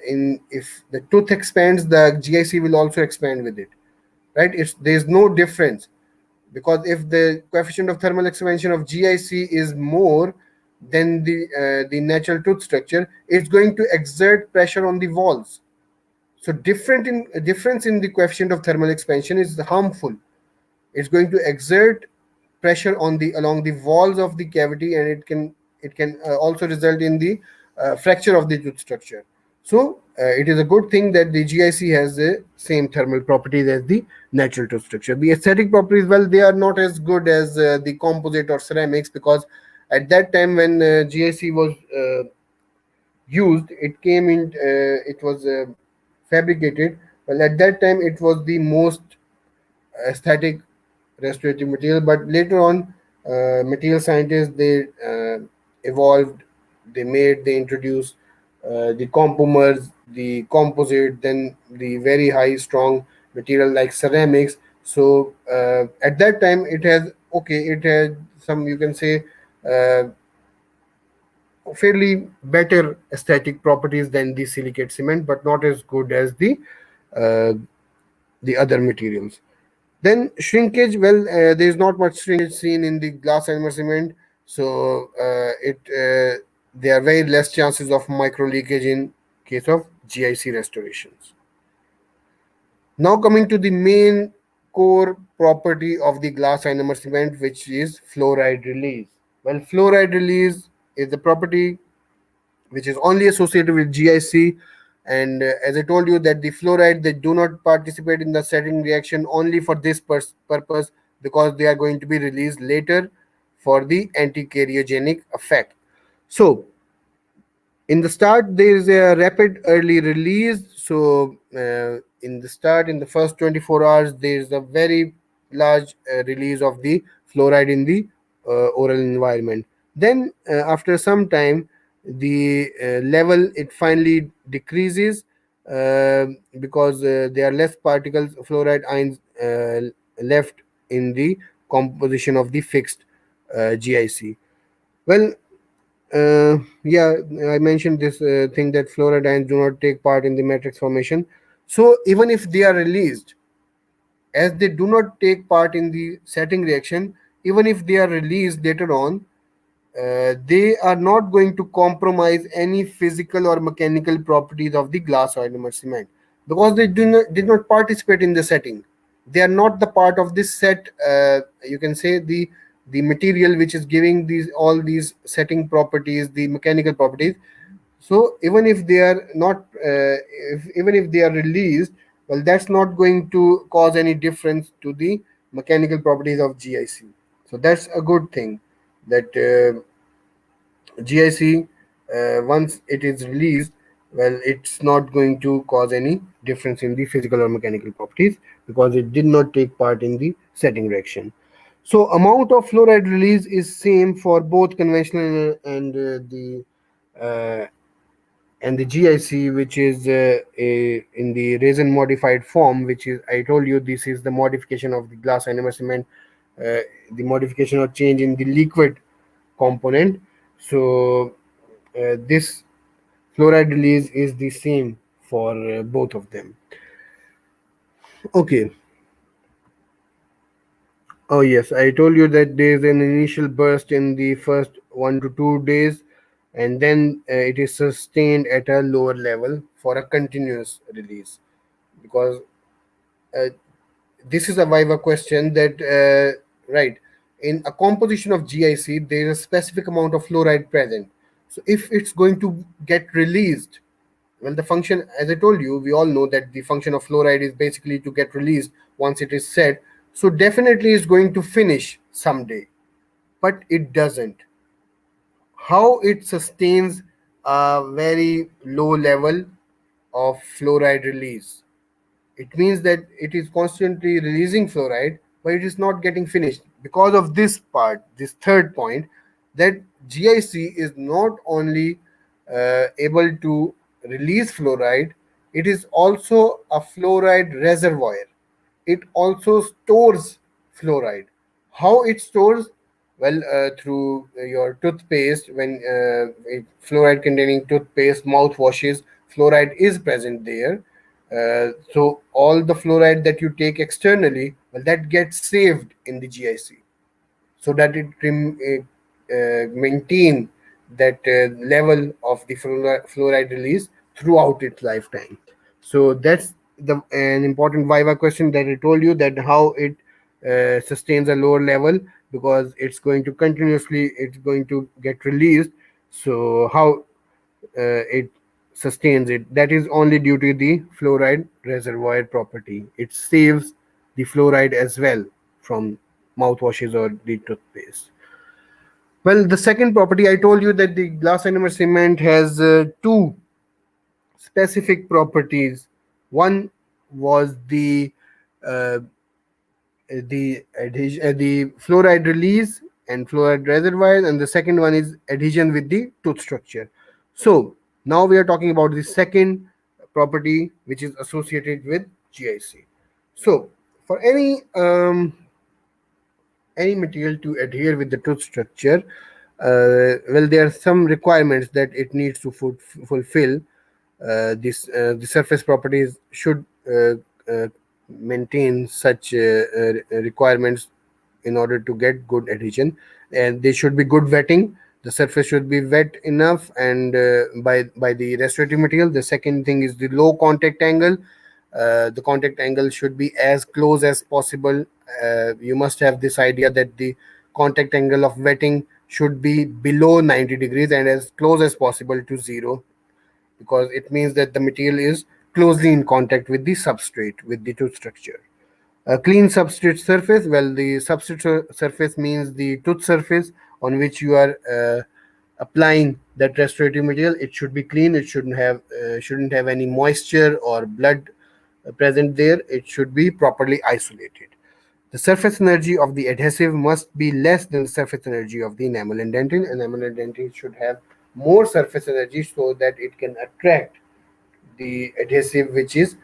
in if the tooth expands, the GIC will also expand with it, right? There's no difference, because if the coefficient of thermal expansion of GIC is more than the natural tooth structure, it's going to exert pressure on the walls. So difference in the coefficient of thermal expansion is harmful. It's going to exert pressure on the along the walls of the cavity, and it can also result in the fracture of the tooth structure. So it is a good thing that the GIC has the same thermal properties as the natural tooth structure. The aesthetic properties, well, they are not as good as the composite or ceramics, because at that time when GIC was used, it came in, it was fabricated. Well, at that time it was the most aesthetic restorative material, but later on material scientists, they evolved, they introduced the compomers, the composite, then the very high strong material like ceramics. So at that time it has some you can say uh, fairly better aesthetic properties than the silicate cement, but not as good as uh, the other materials. Then shrinkage, well, there is not much shrinkage seen in the glass ionomer cement, so it there are very less chances of micro leakage in case of GIC restorations. Now coming to the main core property of the glass ionomer cement, which is fluoride release. Well, fluoride release is the property which is only associated with GIC. And as I told you, that the fluoride, they do not participate in the setting reaction only for this purpose, because they are going to be released later for the anti-karyogenic effect. So in the start, there is a rapid early release. So in the start, in the first 24 hours, there is a very large release of the fluoride in the oral environment. Then after some time, the level, it finally decreases, uh, because there are less particles, fluoride ions left in the composition of the fixed GIC. Well, yeah, I mentioned this thing that fluoride ions do not take part in the matrix formation. So even if they are released, as they do not take part in the setting reaction, even if they are released later on, they are not going to compromise any physical or mechanical properties of the glass ionomer cement, because they did not participate in the setting. They are not the part of this set. You can say the material which is giving these all these setting properties, the mechanical properties. So even if they are not, even if they are released, well, that's not going to cause any difference to the mechanical properties of GIC. So that's a good thing, that GIC, once it is released, well, it's not going to cause any difference in the physical or mechanical properties, because it did not take part in the setting reaction. So amount of fluoride release is same for both conventional uh, and the GIC, which is in the resin modified form, which is, I told you, this is the modification of the glass ionomer cement, the modification or change in the liquid component. So this fluoride release is the same for both of them. Okay. Oh yes, I told you that there is an initial burst in the first 1 to 2 days, and then it is sustained at a lower level for a continuous release. Because uh, this is a viva question, that right, in a composition of GIC, there is a specific amount of fluoride present. So if it's going to get released, well, the function, as I told you, we all know that the function of fluoride is basically to get released once it is set. So definitely it's going to finish someday, but it doesn't. How it sustains a very low level of fluoride release? It means that it is constantly releasing fluoride, but it is not getting finished because of this part, this third point, that GIC is not only able to release fluoride, it is also a fluoride reservoir. It also stores fluoride. How it stores? Well, through your toothpaste, when fluoride containing toothpaste, mouthwashes, fluoride is present there. So all the fluoride that you take externally, well, that gets saved in the GIC, so that it maintain that level of the fluoride release throughout its lifetime. So that's the an important viva question that I told you, that how it sustains a lower level, because it's going to get released. So how it sustains it, that is only due to the fluoride reservoir property. It saves the fluoride as well from mouthwashes or the toothpaste. Well, the second property, I told you that the glass ionomer cement has two specific properties. One was uh, the fluoride release and fluoride reservoir, and the second one is adhesion with the tooth structure. So now we are talking about the second property, which is associated with GIC. So for any any material to adhere with the tooth structure, well, there are some requirements that it needs to fulfill. The surface properties should uh, maintain such requirements in order to get good adhesion, and they should be good wetting. The surface should be wet enough, and by the restorative material. The second thing is the low contact angle. The contact angle should be as close as possible. You must have this idea that the contact angle of wetting should be below 90 degrees and as close as possible to zero, because it means that the material is closely in contact with the substrate, with the tooth structure. A clean substrate surface, well, the substrate surface means the tooth surface on which you are applying that restorative material. It should be clean. It shouldn't have any moisture or blood present there. It should be properly isolated. The surface energy of the adhesive must be less than the surface energy of the enamel and dentin. Enamel and dentin should have more surface energy so that it can attract the adhesive, which is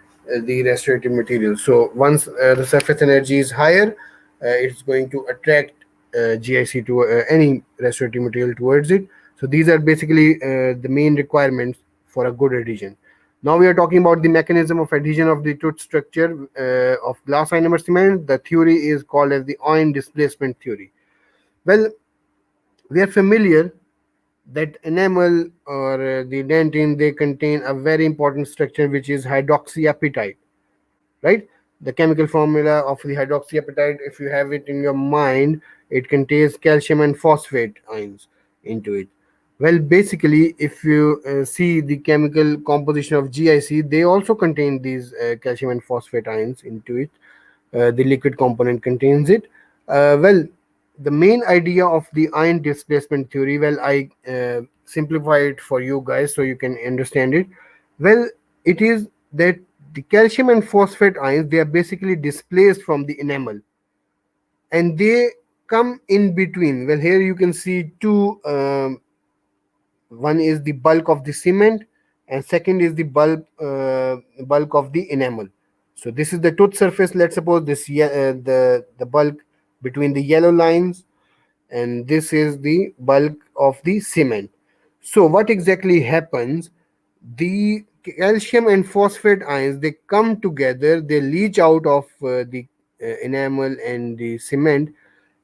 the restorative material. So once the surface energy is higher, it's going to attract GIC to any restorative material towards it. So these are basically the main requirements for a good adhesion. Now we are talking about the mechanism of adhesion of the tooth structure of glass ionomer cement. The theory is called as the ion displacement theory. Well, we are familiar that enamel or the dentin, they contain a very important structure which is hydroxyapatite, right? The chemical formula of the hydroxyapatite, if you have it in your mind, it contains calcium and phosphate ions into it. Well, basically, if you see the chemical composition of GIC, they also contain these calcium and phosphate ions into it. The liquid component contains it. Well, the main idea of the ion displacement theory, well, I simplify it for you guys so you can understand it. Well, it is that the calcium and phosphate ions, they are basically displaced from the enamel, and they come in between. Well, here you can see two. One is the bulk of the cement, and second is the bulk of the enamel. So this is the tooth surface. Let's suppose the bulk between the yellow lines, and this is the bulk of the cement. So what exactly happens? The calcium and phosphate ions, they come together, they leach out of the enamel and the cement,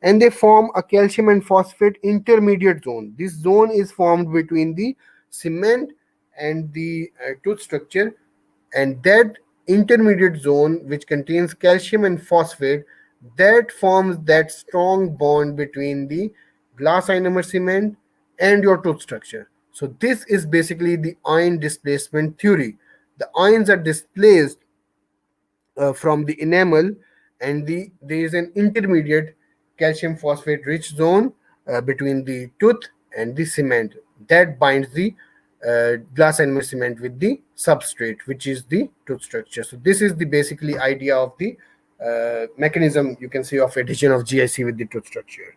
and they form a calcium and phosphate intermediate zone. This zone is formed between the cement and the tooth structure, and that intermediate zone, which contains calcium and phosphate, that forms that strong bond between the glass ionomer cement and your tooth structure. So this is basically the ion displacement theory. The ions are displaced from the enamel, and there is an intermediate calcium phosphate rich zone between the tooth and the cement that binds the glass ionomer cement with the substrate, which is the tooth structure. So this is the basically idea of the mechanism, you can say, of adhesion of GIC with the tooth structure.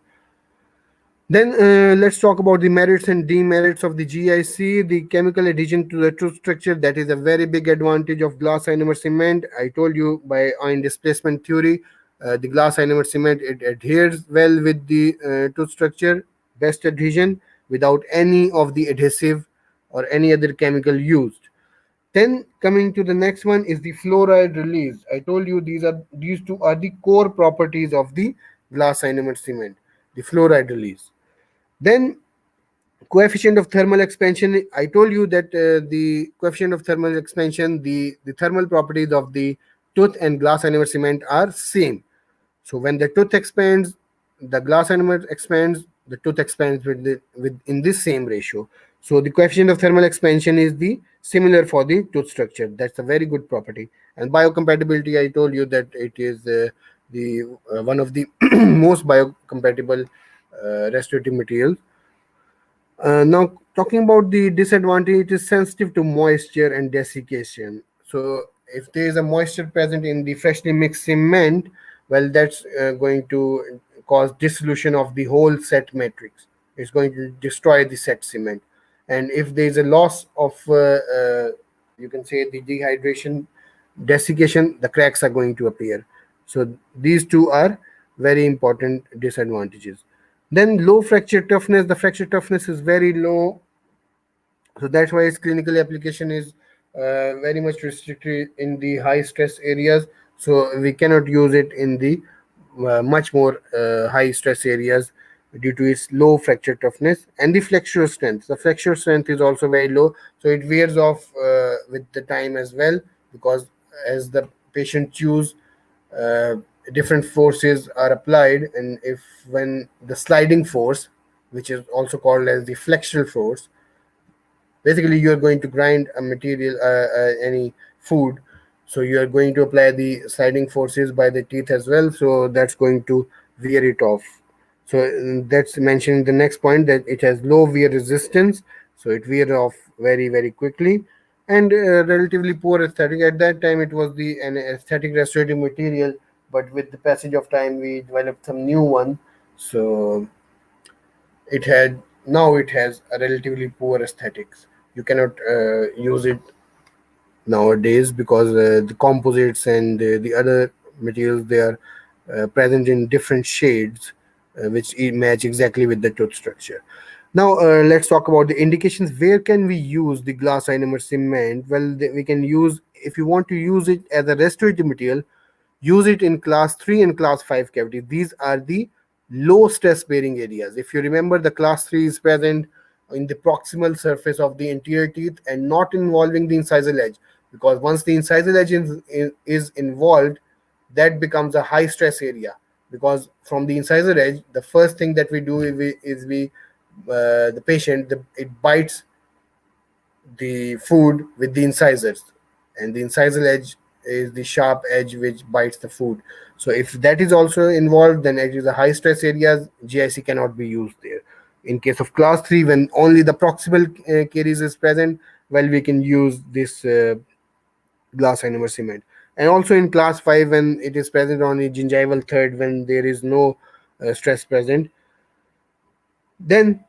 Then let's talk about the merits and demerits of the GIC. The chemical adhesion to the tooth structure, that is a very big advantage of glass ionomer cement. I told you by ion displacement theory, the glass ionomer cement, it adheres well with the tooth structure, best adhesion without any of the adhesive or any other chemical used. Then coming to the next one is the fluoride release. I told you these two are the core properties of the glass ionomer cement, the fluoride release. Then coefficient of thermal expansion. I told you that the coefficient of thermal expansion, the thermal properties of the tooth and glass ionomer cement are same. So when the tooth expands, the glass ionomer expands, the tooth expands with in this same ratio. So the coefficient of thermal expansion is the similar for the tooth structure. That's a very good property. And biocompatibility, I told you that it is the one of the most biocompatible restorative materials. Now, talking about the disadvantage, it is sensitive to moisture and desiccation. So, if there is a moisture present in the freshly mixed cement, well, that's going to cause dissolution of the whole set matrix. It's going to destroy the set cement. And if there is a loss of, you can say, the dehydration, desiccation, the cracks are going to appear. So, these two are very important disadvantages. Then low fracture toughness. The fracture toughness is very low, so that's why its clinical application is very much restricted in the high stress areas. So we cannot use it in the much more high stress areas due to its low fracture toughness. And the flexural strength, the flexural strength is also very low, so it wears off with the time as well, because as the patient choose, uh, different forces are applied, and if when the sliding force, which is also called as the flexural force, basically you are going to grind a material, any food, so you are going to apply the sliding forces by the teeth as well, so that's going to wear it off. So that's mentioned in the next point, that it has low wear resistance, so it wear off very very quickly. And relatively poor aesthetic. At that time it was the an aesthetic restorative material, but with the passage of time we developed some new one. So it has a relatively poor aesthetics. You cannot use it nowadays, because the composites and the other materials, they are present in different shades, which match exactly with the tooth structure. Now let's talk about the indications. Where can we use the glass ionomer cement? Well, we can use, if you want to use it as a restorative material, use it in class 3 and class 5 cavity. These are the low stress bearing areas. If you remember, the class 3 is present in the proximal surface of the anterior teeth and not involving the incisal edge, because once the incisal edge is involved, that becomes a high stress area, because from the incisor edge, the first thing that we do is the patient, it bites the food with the incisors, and the incisal edge is the sharp edge which bites the food. So if that is also involved, then it is a high stress areas. GIC cannot be used there. In case of class 3, when only the proximal caries is present, well, we can use this glass ionomer cement. And also in class 5, when it is present on the gingival third, when there is no stress present, then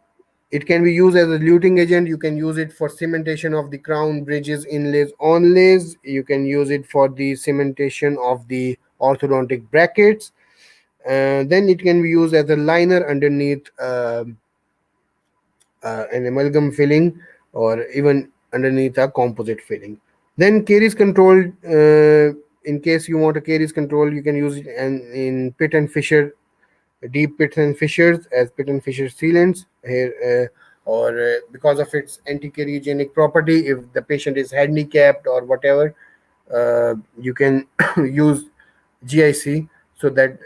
it can be used as a luting agent. You can use it for cementation of the crown, bridges, inlays, onlays. You can use it for the cementation of the orthodontic brackets. Then it can be used as a liner underneath an amalgam filling, or even underneath a composite filling. Then caries control. In case you want a caries control, you can use it in pit and fissure, deep pits and fissures, as pit and fissure sealants here, or because of its anti-carcinogenic property. If the patient is handicapped or whatever, you can use GIC, so that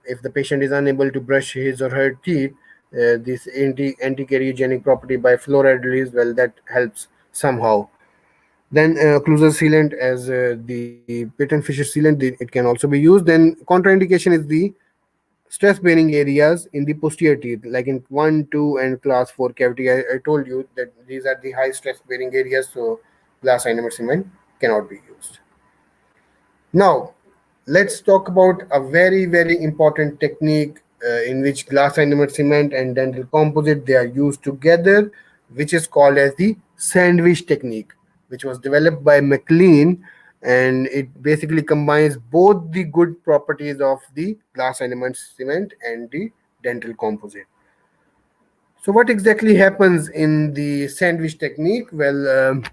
if the patient is unable to brush his or her teeth, this anti-carcinogenic property by fluoride release, well, that helps somehow. Then occlusal sealant, as the pit and fissure sealant, it can also be used. Then contraindication is the stress bearing areas in the posterior teeth, like in 1, 2, and class 4 cavity. I told you that these are the high stress bearing areas, so glass ionomer cement cannot be used. Now, let's talk about a very, very important technique in which glass ionomer cement and dental composite, they are used together, which is called as the sandwich technique, which was developed by McLean, and it basically combines both the good properties of the glass ionomer cement and the dental composite. So, what exactly happens in the sandwich technique? Well,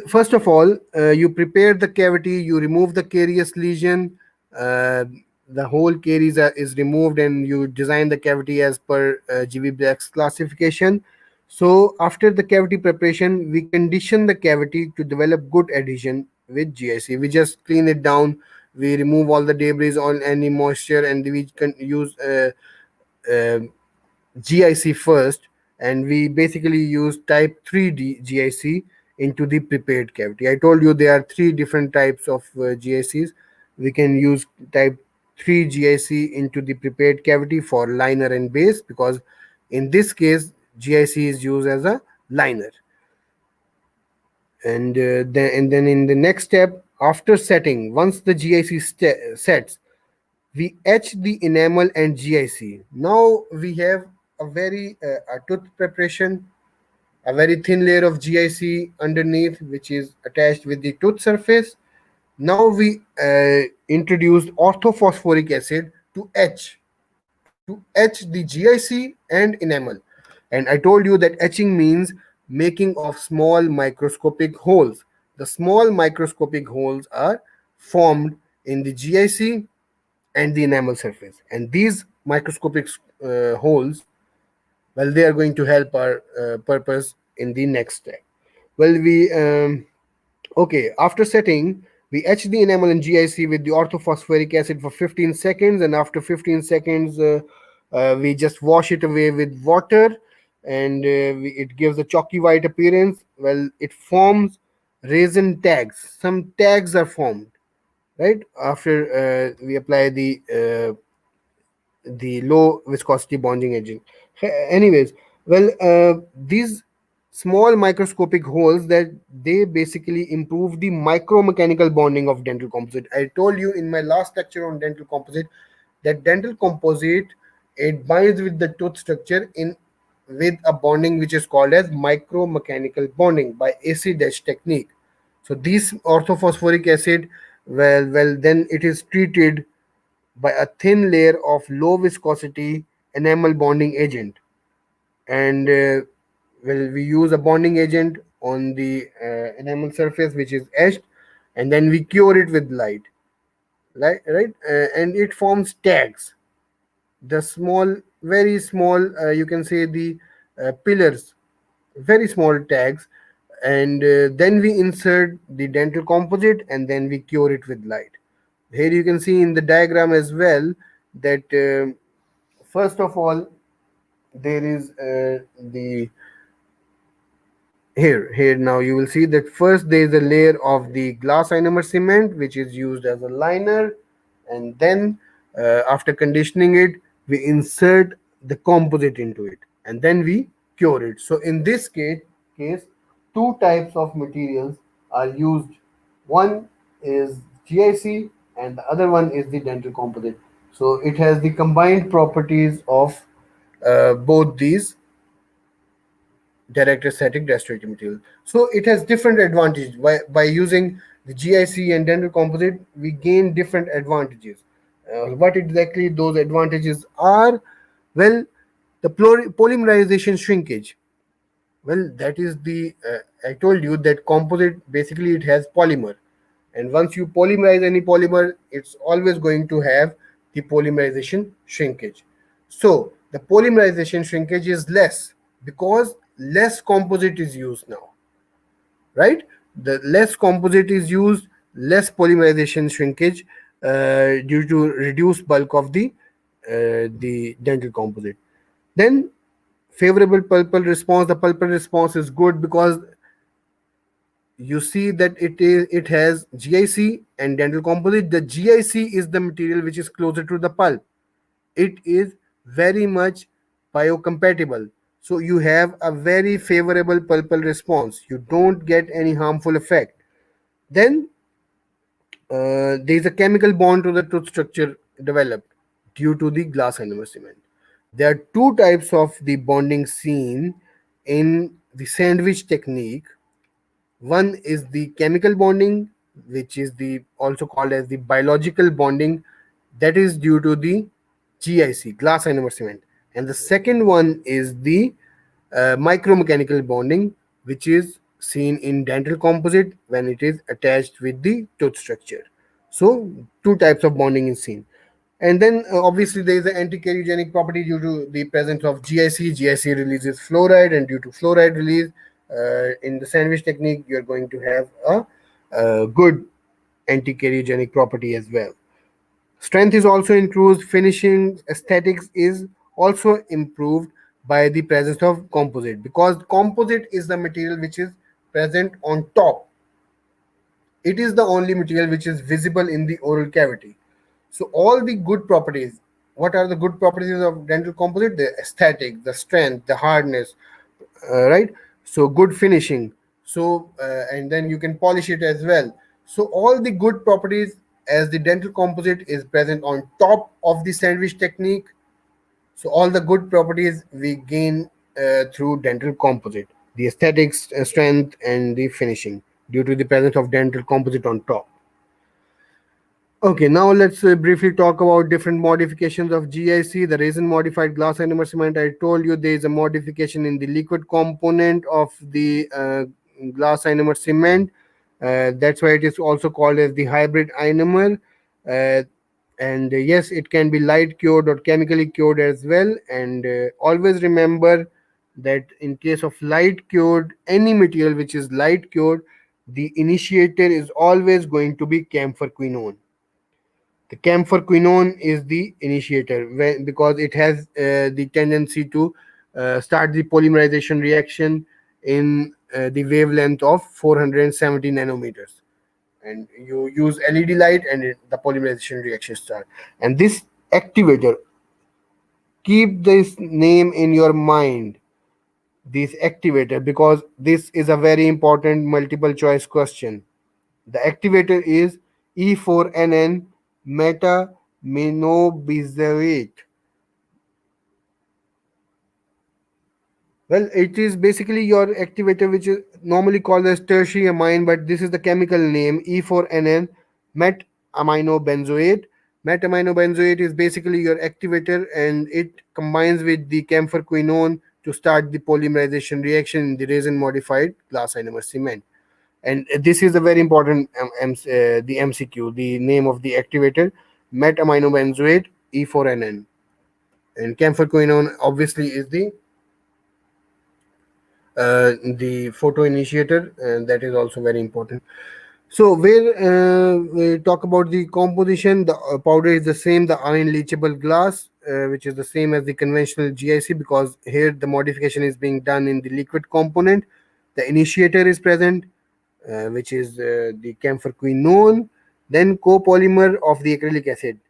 first of all, you prepare the cavity, you remove the carious lesion, uh, the whole caries is removed, and you design the cavity as per GB Black's classification. So, after the cavity preparation, we condition the cavity to develop good adhesion with GIC. We just clean it down, we remove all the debris, all any moisture, and we can use uh, GIC first, and we basically use type 3 GIC into the prepared cavity. I told you there are three different types of GICs. We can use type 3 GIC into the prepared cavity for liner and base, because in this case GIC is used as a liner. And then in the next step, after setting, once the GIC sets, we etch the enamel and GIC. Now we have a tooth preparation, a very thin layer of GIC underneath, which is attached with the tooth surface. Now we introduced orthophosphoric acid to etch the GIC and enamel. And I told you that etching means making of small microscopic holes. The small microscopic holes are formed in the GIC and the enamel surface. And these microscopic holes, well, they are going to help our purpose in the next step. Well, after setting, we etch the enamel in GIC with the orthophosphoric acid for 15 seconds, and after 15 seconds, we just wash it away with water, and it gives a chalky white appearance. Well, it forms resin tags. Some tags are formed, right? After we apply the low viscosity bonding agent. Anyways, well, these small microscopic holes that they basically improve the micromechanical bonding of dental composite. I told you in my last lecture on dental composite that dental composite, it binds with the tooth structure in with a bonding which is called as micromechanical bonding by acid etch technique. So this orthophosphoric acid, then it is treated by a thin layer of low viscosity enamel bonding agent. And we use a bonding agent on the enamel surface which is etched, and then we cure it with light, right? And it forms tags, the small, very small, you can say the pillars, very small tags. And then we insert the dental composite and then we cure it with light. Here you can see in the diagram as well that first of all, there is the here now you will see that first there is a layer of the glass ionomer cement which is used as a liner, and then after conditioning it, we insert the composite into it and then we cure it. So in this case, two types of materials are used. One is GIC and the other one is the dental composite. So it has the combined properties of both these direct aesthetic restorative material. So it has different advantages. By using the GIC and dental composite, we gain different advantages. What exactly those advantages are? Well, the polymerization shrinkage. Well, that is the I told you that composite basically it has polymer, and once you polymerize any polymer, it's always going to have the polymerization shrinkage. So the polymerization shrinkage is less because less composite is used now, right? The less composite is used, less polymerization shrinkage due to reduced bulk of the dental composite. Then favorable pulpal response. The pulpal response is good because you see that it has GIC and dental composite. The GIC is the material which is closer to the pulp. It is very much biocompatible. So you have a very favorable pulpal response. You don't get any harmful effect. Then there is a chemical bond to the tooth structure developed due to the glass ionomer cement. There are two types of the bonding seen in the sandwich technique. One is the chemical bonding, which is the also called as the biological bonding, that is due to the GIC, glass ionomer cement. And the second one is the micromechanical bonding, which is seen in dental composite when it is attached with the tooth structure. So two types of bonding is seen. And then obviously there is an anti-carcinogenic property due to the presence of GIC. GIC releases fluoride, and due to fluoride release in the sandwich technique, you're going to have a good anti-carcinogenic property as well. Strength is also improved. Finishing aesthetics is also improved by the presence of composite, because composite is the material which is present on top. It is the only material which is visible in the oral cavity. So all the good properties, what are the good properties of dental composite? The aesthetic, the strength, the hardness, right? So good finishing. So and then you can polish it as well. So all the good properties as the dental composite is present on top of the sandwich technique. So all the good properties we gain through dental composite, the aesthetics, strength, and the finishing due to the presence of dental composite on top. Okay, now let's briefly talk about different modifications of GIC, the resin modified glass ionomer cement. I told you there is a modification in the liquid component of the glass ionomer cement. That's why it is also called as the hybrid ionomer. Uh, and yes, it can be light cured or chemically cured as well. And always remember that in case of light cured, any material which is light cured, the initiator is always going to be camphor quinone. The camphor quinone is the initiator because it has the tendency to start the polymerization reaction in the wavelength of 470 nanometers. And you use LED light and the polymerization reaction starts. And this activator, keep this name in your mind, this activator, because this is a very important multiple choice question. The activator is E4NN metaminobenzate. Well, it is basically your activator, which is normally called as tertiary amine, but this is the chemical name E4NN metaminobenzoate. Metaminobenzoate is basically your activator, and it combines with the camphor quinone to start the polymerization reaction in the resin modified glass ionomer cement. And this is a very important the MCQ, the name of the activator, metaminobenzoate E4NN, and camphor quinone obviously is the photo initiator, and that is also very important. So where we talk about the composition, the powder is the same, the iron leachable glass, which is the same as the conventional GIC, because here the modification is being done in the liquid component. The initiator is present, which is the camphor quinone, then copolymer of the acrylic acid,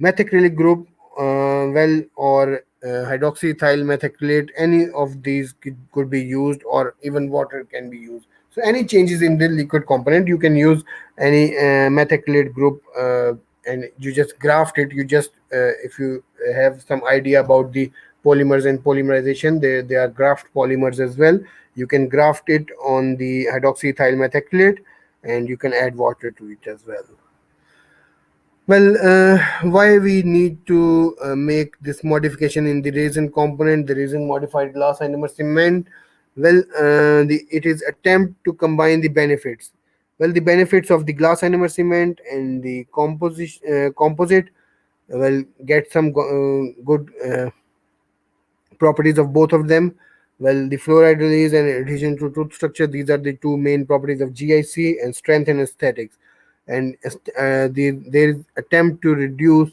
methacrylic group, or hydroxyethyl methacrylate. Any of these could be used, or even water can be used. So any changes in the liquid component, you can use any methacrylate group, and you just graft it. You just if you have some idea about the polymers and polymerization, they are graft polymers as well. You can graft it on the hydroxyethyl methacrylate, and you can add water to it as well. Well, why we need to make this modification in the resin component, the resin modified glass ionomer cement? Well, it is attempt to combine the benefits. Well, the benefits of the glass ionomer cement and the composite. Well, get some good properties of both of them. Well, the fluoride release and adhesion to tooth structure, these are the two main properties of GIC, and strength and aesthetics. And there is attempt to reduce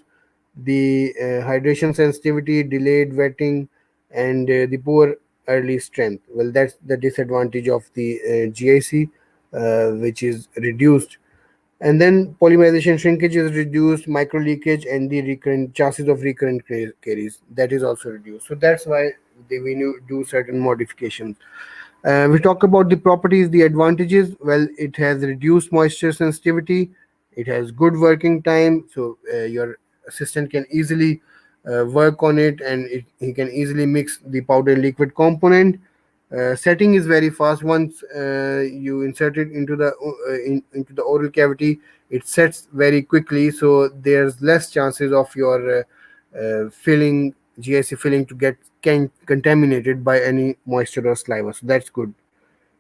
the hydration sensitivity, delayed wetting, and the poor early strength. Well, that's the disadvantage of the GIC, which is reduced. And then polymerization shrinkage is reduced, micro leakage, and the recurrent chances of recurrent caries, that is also reduced. So that's why we do certain modifications. We talk about the properties, the advantages. Well, it has reduced moisture sensitivity, it has good working time, so your assistant can easily work on it, and he can easily mix the powder liquid component. Setting is very fast. Once you insert it into into the oral cavity, it sets very quickly, so there's less chances of your filling, GIC filling, to get contaminated by any moisture or saliva. So that's good.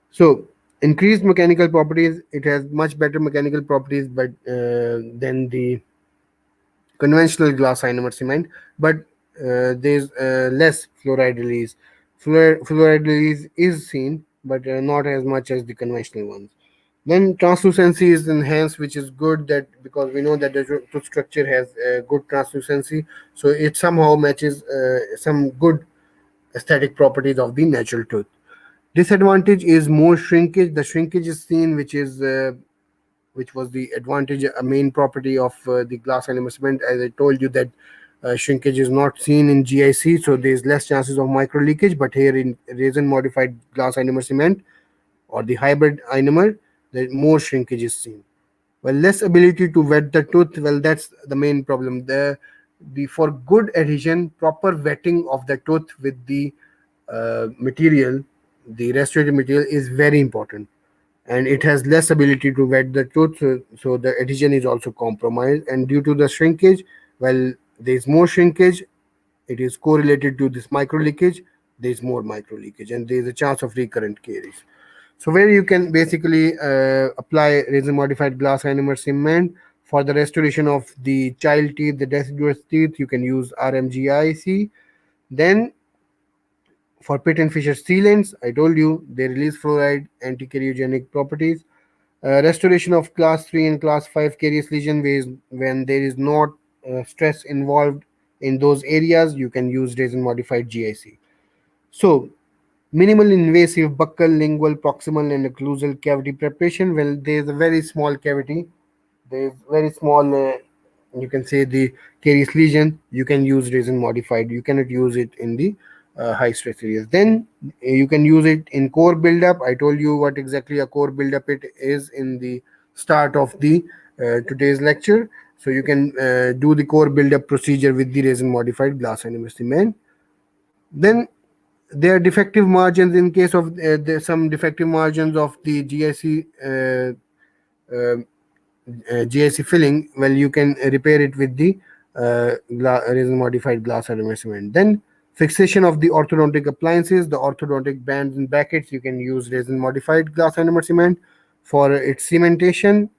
So increased mechanical properties, it has much better mechanical properties, but than the conventional glass ionomer cement, but there's less fluoride release. Fluoride release is seen, but not as much as the conventional ones. Then translucency is enhanced, which is good, that because we know that the tooth structure has good translucency, so it somehow matches some good aesthetic properties of the natural tooth. Disadvantage is more shrinkage. The shrinkage is seen, which was the advantage, a main property of the glass ionomer cement. As I told you that shrinkage is not seen in GIC, so there's less chances of micro leakage. But here in resin modified glass ionomer cement or the hybrid ionomer, the more shrinkage is seen. Well, less ability to wet the tooth. Well, that's the main problem. The for good adhesion, proper wetting of the tooth with the material, the restorative material, is very important. and it has less ability to wet the tooth, so the adhesion is also compromised. And due to the shrinkage, well, there is more shrinkage, it is correlated to this micro leakage, there is more micro leakage, and there is a chance of recurrent caries. So where you can basically apply resin modified glass ionomer cement for the restoration of the child teeth, the deciduous teeth, you can use RMGIC. Then for pit and fissure sealants, I told you they release fluoride, anti-cariogenic properties. Restoration of class 3 and class 5 carious lesion when there is not stress involved in those areas, you can use resin modified GIC. So, minimal invasive buccal, lingual, proximal, and occlusal cavity preparation. Well, there is a very small cavity, there is very small, you can say the carious lesion, you can use resin modified. You cannot use it in the high stress areas. Then you can use it in core buildup. I told you what exactly a core buildup it is in the start of the today's lecture. So you can do the core buildup procedure with the resin modified glass ionomer cement. Then there are defective margins in case of some defective margins of the GIC GIC filling. Well, you can repair it with the resin modified glass ionomer cement. Then fixation of the orthodontic appliances, the orthodontic bands and brackets, you can use resin modified glass ionomer cement for its cementation.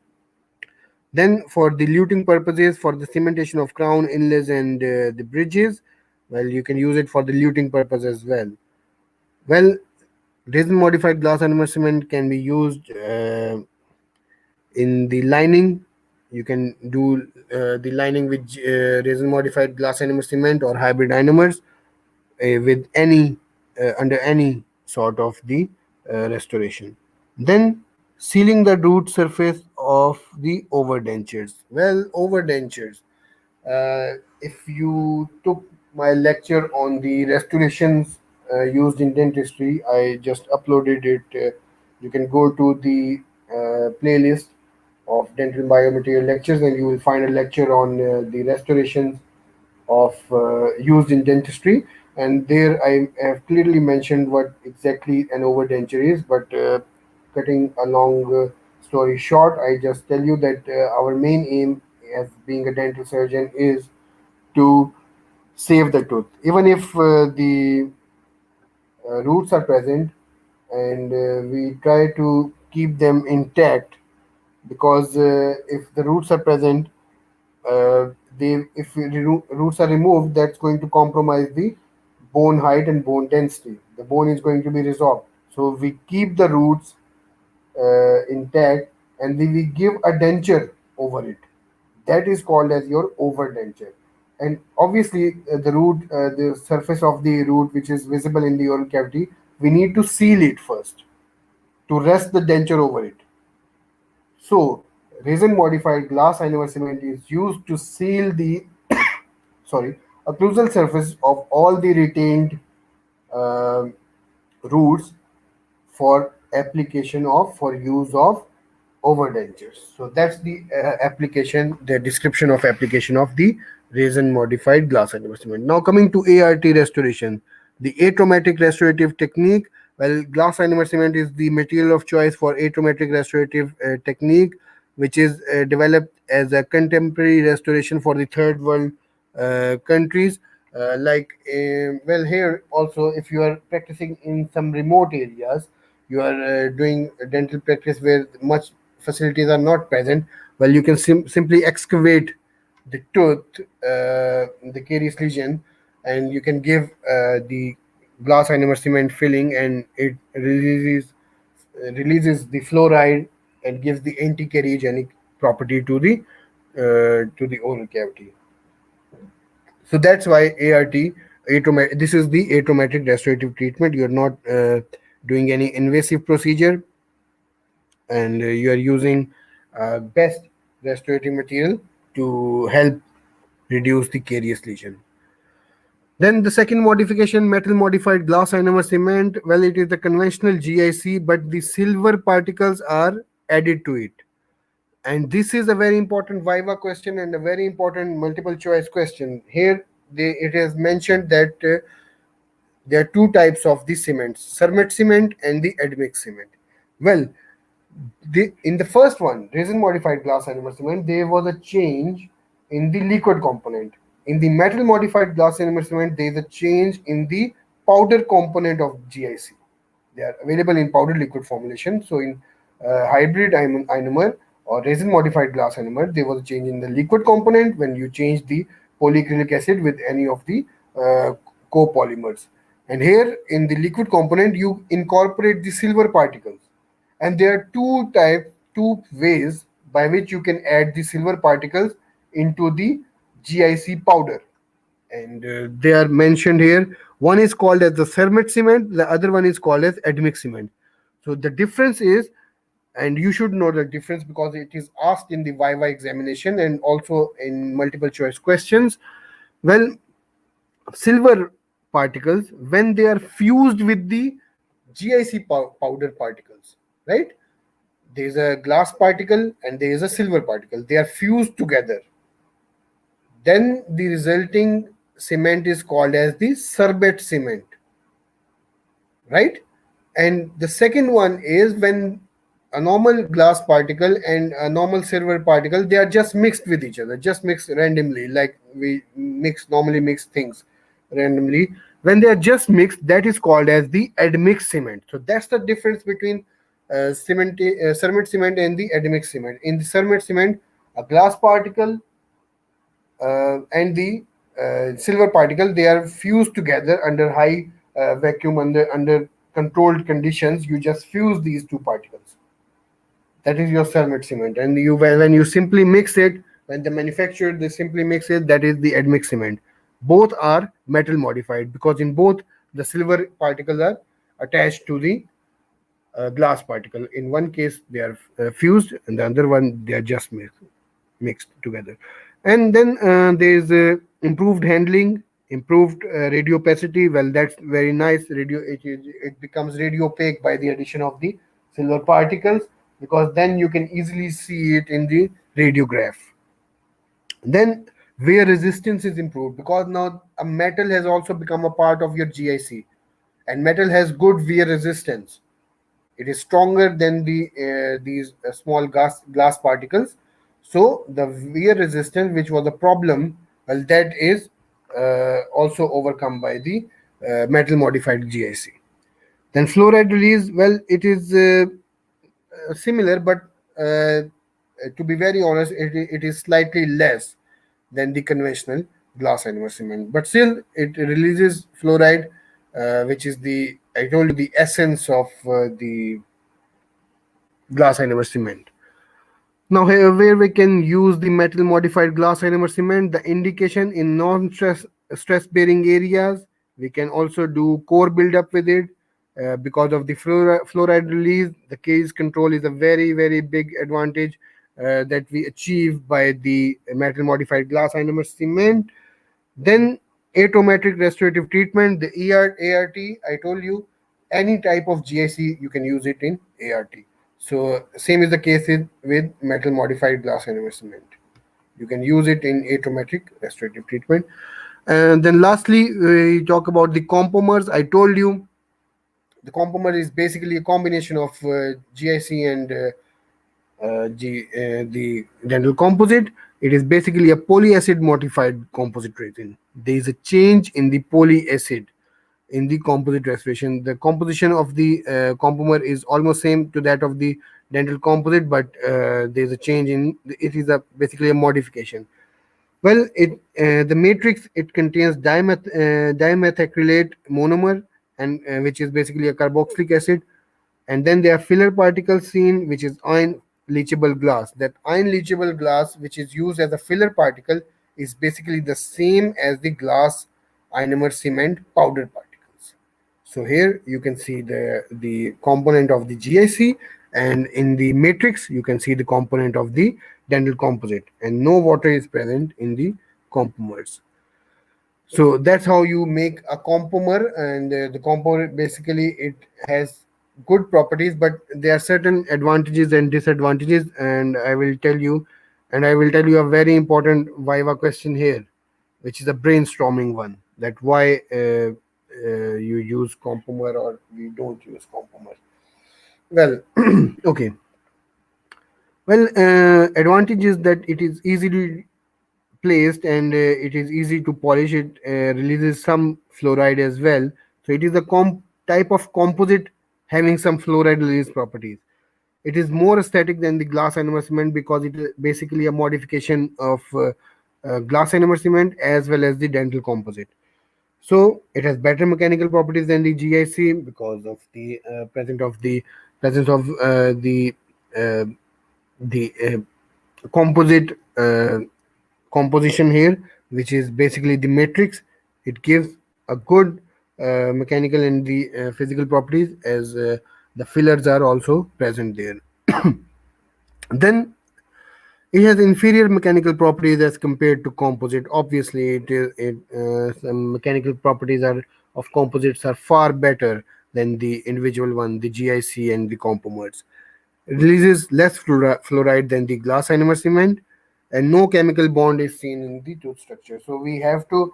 Then for the luting purposes, for the cementation of crown, inlays, and the bridges, well, you can use it for the luting purpose as well. Well, resin modified glass ionomer cement can be used in the lining. You can do the lining with resin modified glass ionomer cement or hybrid ionomers with any under any sort of the restoration. Then sealing the root surface of the overdentures. Well, overdentures. If you took my lecture on the restorations used in dentistry, I just uploaded it. You can go to the playlist of dental biomaterial lectures, and you will find a lecture on the restorations of used in dentistry. And there I have clearly mentioned what exactly an overdenture is. But cutting a long story short, I just tell you that our main aim as being a dental surgeon is to save the tooth, even if the roots are present, and we try to keep them intact, because if the roots are present, they if roots are removed, that's going to compromise the bone height and bone density. The bone is going to be resolved, so we keep the roots intact, and then we give a denture over it. That is called as your overdenture. And obviously, the surface of the root, which is visible in the oral cavity, we need to seal it first to rest the denture over it. So, resin modified glass ionomer cement is used to seal the sorry occlusal surface of all the retained uh, roots for application of for use of overdentures. So that's the application, the description of application of the resin modified glass ionomer cement. Now coming to ART restoration, the atraumatic restorative technique. Well, glass ionomer cement is the material of choice for atraumatic restorative technique, which is developed as a contemporary restoration for the third world countries. Well, here also, if you are practicing in some remote areas, you are doing dental practice where much facilities are not present, well, you can simply excavate the tooth, the carious lesion, and you can give the glass ionomer cement filling, and it releases the fluoride and gives the anti-cariogenic property to the oral cavity. So that's why this is the atraumatic restorative treatment. You're not doing any invasive procedure, and you are using best restorative material to help reduce the carious lesion. Then the second modification, metal modified glass ionomer cement. Well, it is the conventional GIC, but the silver particles are added to it. And this is a very important Viva question and a very important multiple choice question. Here, it is mentioned that there are two types of the cements, cermet cement and the admix cement. Well, In the first one, resin modified glass ionomer cement, there was a change in the liquid component. In the metal modified glass ionomer cement, there is a change in the powder component of GIC. They are available in powder liquid formulation. So in hybrid ionomer or resin modified glass ionomer, there was a change in the liquid component when you change the polyacrylic acid with any of the uh, copolymers. And here in the liquid component, you incorporate the silver particles, and there are two ways by which you can add the silver particles into the GIC powder, and they are mentioned here. One is called as the cermet cement, the other one is called as admix cement. So the difference is, and you should know the difference because it is asked in the Viva examination and also in multiple choice questions. Well, silver particles, when they are fused with the GIC powder particles, right? There is a glass particle and there is a silver particle. They are fused together. Then the resulting cement is called as the sorbate cement, right? And the second one is when a normal glass particle and a normal silver particle, they are just mixed with each other, just mixed randomly, like we normally mix things randomly. When they are just mixed, that is called as the admix cement. So that's the difference between cermet cement and the admix cement. In the cermet cement, a glass particle and the silver particle, they are fused together under high vacuum, under controlled conditions. You just fuse these two particles. That is your cermet cement. And you, when you simply mix it, when the manufacturer they simply mix it, that is the admix cement. Both are metal modified because in both the silver particles are attached to the glass particle. In one case they are fused, and the other one they are just mixed together. And then there is improved handling, improved radio opacity. Well, that's very nice. It becomes radio opaque by the addition of the silver particles, because then you can easily see it in the radiograph. Then wear resistance is improved because now a metal has also become a part of your GIC, and metal has good wear resistance. It is stronger than these small glass particles. So the wear resistance, which was a problem, well, that is also overcome by the metal modified GIC. Then fluoride release, well, it is similar, but to be very honest, it is slightly less than the conventional glass ionomer cement. But still, it releases fluoride, which is the, I told you, the essence of the glass ionomer cement. Now, here where we can use the metal modified glass ionomer cement, the indication in non-stress bearing areas. We can also do core buildup with it because of the fluoride release. The case control is a very big advantage that we achieve by the metal modified glass ionomer cement. Then atometric restorative treatment, the ART, I told you, any type of GIC, you can use it in ART. So same is the case with metal modified glass ionomer cement. You can use it in atometric restorative treatment. And then lastly, we talk about the compomers. I told you the compomer is basically a combination of GIC and the dental composite. It is basically a polyacid modified composite resin. There is a change in the polyacid in the composite restoration. The composition of the compomer is almost same to that of the dental composite, but there is a change in it is a basically a modification. Well, the matrix, it contains dimethacrylate monomer, and which is basically a carboxylic acid, and then there are filler particles seen, which is ion leachable glass. That ion leachable glass, which is used as a filler particle, is basically the same as the glass ionomer cement powder particles. So here you can see the component of the GIC, and in the matrix you can see the component of the dental composite, and no water is present in the compomers. So that's how you make a compomer, and the compomer basically it has good properties, but there are certain advantages and disadvantages, and I will tell you a very important Viva question here, which is a brainstorming one, that why you use compomer or we don't use compomer. Well, okay. Well, advantage is that it is easily placed and it is easy to polish. It releases some fluoride as well. So it is a type of composite having some fluoride release properties. It is more aesthetic than the glass ionomer cement because it is basically a modification of glass ionomer cement as well as the dental composite. So it has better mechanical properties than the GIC because of the presence of uh, the composite composition here, which is basically the matrix. It gives a good mechanical and the physical properties as the fillers are also present there. Then it has inferior mechanical properties as compared to composite. Obviously, some mechanical properties are of composites are far better than the individual one, the GIC and the Compomers. It releases less fluoride than the glass ionomer cement, and no chemical bond is seen in the tooth structure. So we have to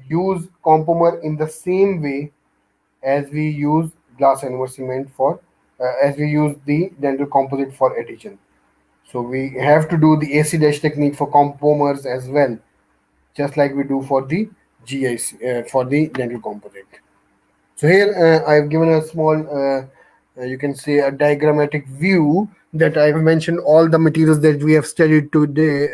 use Compomer in the same way as we use glass ionomer cement for, as we use the dental composite for adhesion. So we have to do the AC dash technique for compomers as well, just like we do for the GIC for the dental composite. So here I've given a small, you can say a diagrammatic view that I've mentioned all the materials that we have studied today.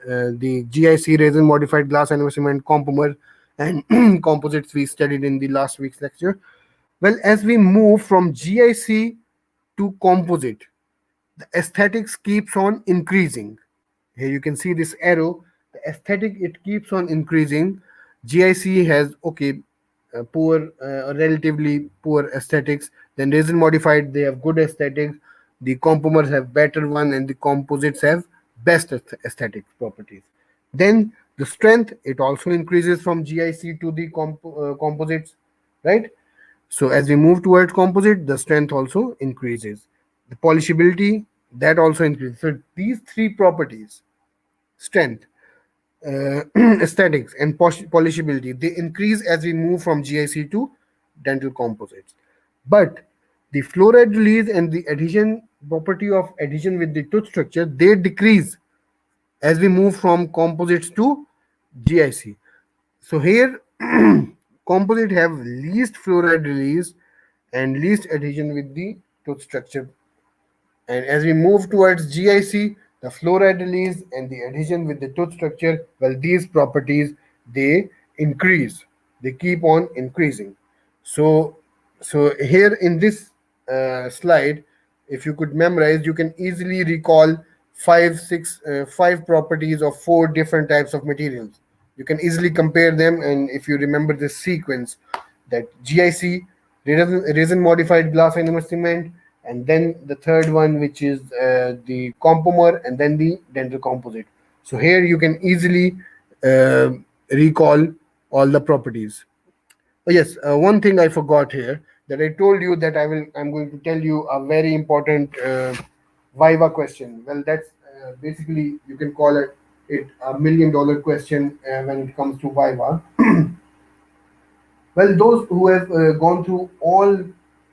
The GIC resin modified glass ionomer cement compomer and composites we studied in the last week's lecture. Well, as we move from GIC to composite, the aesthetics keeps on increasing. Here you can see this arrow. The aesthetic it keeps on increasing. GIC has poor, relatively poor aesthetics. Then resin modified they have good aesthetics. The compomers have better one, and the composites have best aesthetic properties. Then the strength it also increases from GIC to the composites, right? So as we move towards composite, the strength also increases. The polishability that also increases. So these three properties, strength, aesthetics, and polishability, they increase as we move from GIC to dental composites. But the fluoride release and the adhesion property of adhesion with the tooth structure, they decrease as we move from composites to GIC. So here, composite have least fluoride release and least adhesion with the tooth structure. And as we move towards GIC, the fluoride release and the adhesion with the tooth structure, well, these properties they increase. They keep on increasing. So, so here in this slide, if you could memorize, you can easily recall five properties of four different types of materials. You can easily compare them, and if you remember this sequence, that GIC, resin modified glass ionomer cement, and then the third one, which is the compomer, and then the dental composite. So here you can easily uh, recall all the properties. Oh yes, one thing I forgot here, that I told you that I'm going to tell you a very important Viva question. Well, that's basically you can call it $1 million question when it comes to Viva. Well, those who have gone through all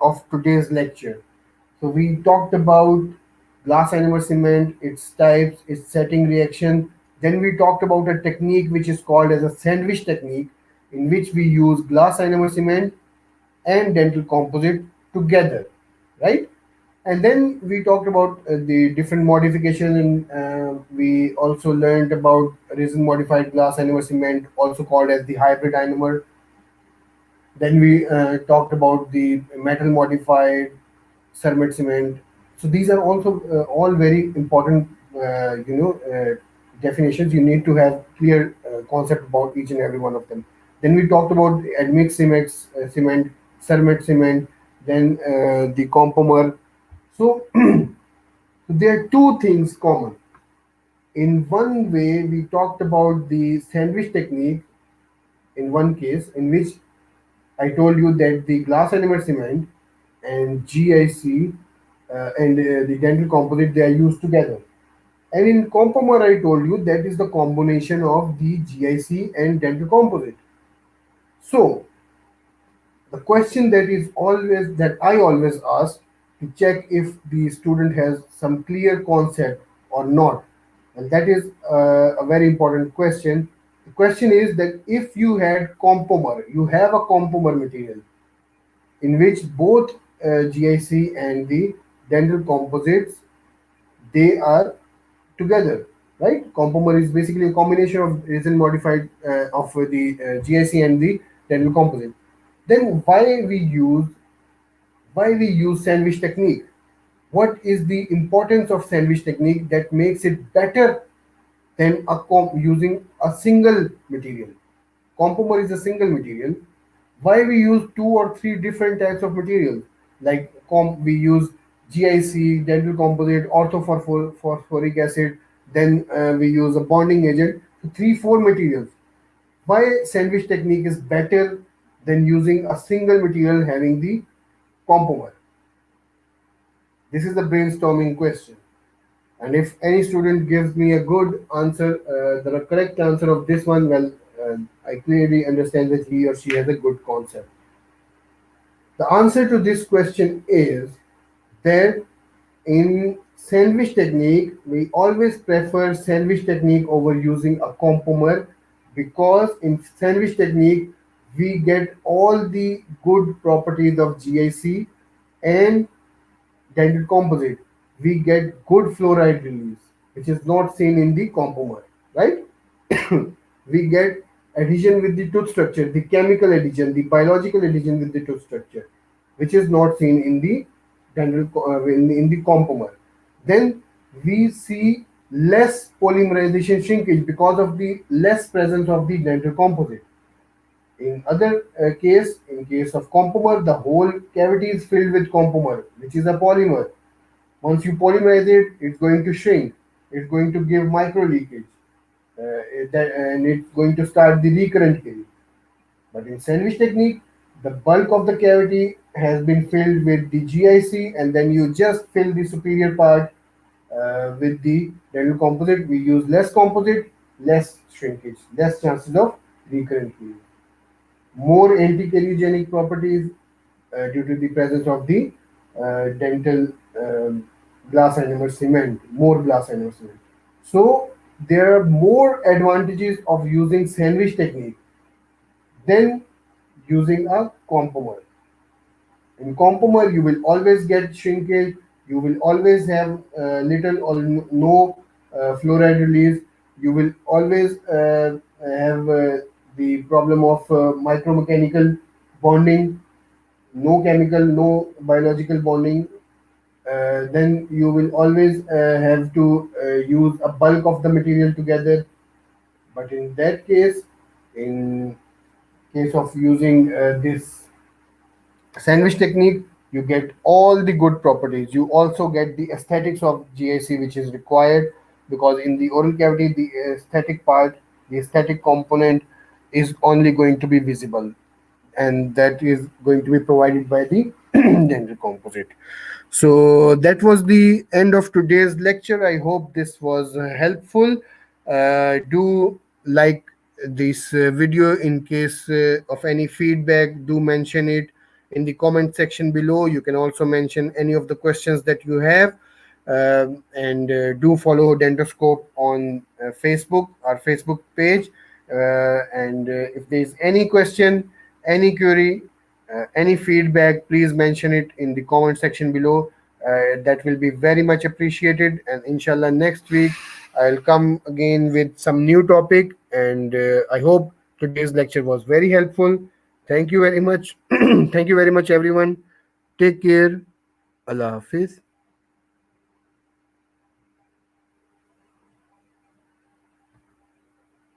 of today's lecture, so we talked about glass ionomer cement, its types, its setting reaction. Then we talked about a technique which is called as a sandwich technique, in which we use glass ionomer cement and dental composite together, right? And then we talked about the different modifications, and we also learned about resin modified glass ionomer cement, also called as the hybrid ionomer. Then we talked about the metal modified ceramic cement. So these are also all very important, definitions. You need to have clear concept about each and every one of them. Then we talked about admixed cement, ceramic cement, then the compomer. So, so there are two things common. In one way, we talked about the sandwich technique in one case, in which I told you that the glass ionomer cement and GIC and the dental composite they are used together. And in Compomer, I told you that is the combination of the GIC and dental composite. So the question that I always ask, to check if the student has some clear concept or not. And that is a very important question. The question is that if you had compomer, you have a compomer material in which both GIC and the dental composites, they are together, right? Compomer is basically a combination of resin modified of the GIC and the dental composite. Then why we use sandwich technique? What is the importance of sandwich technique that makes it better than using a single material? Compomer is a single material. Why we use two or three different types of materials? Like we use GIC, dental composite, orthophosphoric acid, then we use a bonding agent. So three, four materials. Why sandwich technique is better than using a single material having the compomer? This is the brainstorming question. And if any student gives me a good answer, the correct answer of this one, well, I clearly understand that he or she has a good concept. The answer to this question is that in sandwich technique, we always prefer sandwich technique over using a compomer, because in sandwich technique, we get all the good properties of GIC and dental composite. We get good fluoride release, which is not seen in the compomer, right? We get adhesion with the tooth structure, the chemical adhesion, the biological adhesion with the tooth structure, which is not seen in the in the compomer. Then we see less polymerization shrinkage because of the less presence of the dental composite. In case of compomer, the whole cavity is filled with compomer, which is a polymer. Once you polymerize it, it's going to shrink. It's going to give micro leakage, and it's going to start the recurrent healing. But in sandwich technique, the bulk of the cavity has been filled with the GIC, and then you just fill the superior part with the dental composite. We use less composite, less shrinkage, less chances of recurrent healing. More anti-carcinogenic properties due to the presence of the dental glass ionomer cement, more glass ionomer cement. So there are more advantages of using sandwich technique than using a compomer. In compomer, you will always get shrinkage. You will always have little or no fluoride release. You will always have the problem of micromechanical bonding, no chemical, no biological bonding. Then you will always have to use a bulk of the material together. But in that case, in case of using this sandwich technique, you get all the good properties. You also get the aesthetics of GIC, which is required, because in the oral cavity, the aesthetic part, the aesthetic component is only going to be visible, and that is going to be provided by the dental composite. So that was the end of today's lecture. I hope this was helpful. Do like this video. In case of any feedback, do mention it in the comment section below. You can also mention any of the questions that you have. And do follow DentoScope on Facebook, our Facebook page. And if there's any question, any query, any feedback, please mention it in the comment section below. That will be very much appreciated. And inshallah, next week I'll come again with some new topic. And I hope today's lecture was very helpful. Thank you very much. Thank you very much, everyone. Take care. Allah Hafiz.